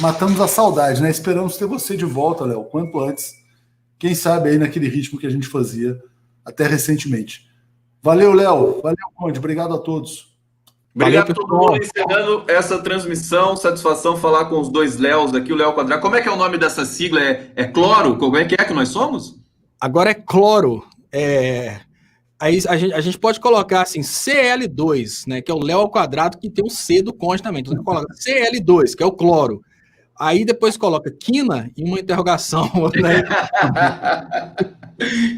matamos a saudade, né? Esperamos ter você de volta, Léo, quanto antes. Quem sabe aí naquele ritmo que a gente fazia até recentemente. Valeu, Léo. Valeu, Conde. Obrigado a todos. Obrigado a todo mundo. Encerrando essa transmissão, satisfação falar com os dois Léos aqui, o Léo Quadrado. Como é que é o nome dessa sigla? É Cloro? Como é que nós somos? Agora é Cloro. Aí a gente pode colocar assim, CL2, né, que é o Léo ao quadrado, que tem o C do Conde também. Então você coloca CL2, que é o cloro. Aí depois coloca quina e uma interrogação. Né?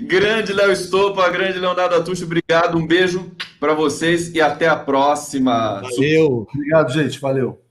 Grande Léo Estopa, grande Leonardo Atucho, obrigado, um beijo para vocês e até a próxima. Valeu. Obrigado, gente, valeu.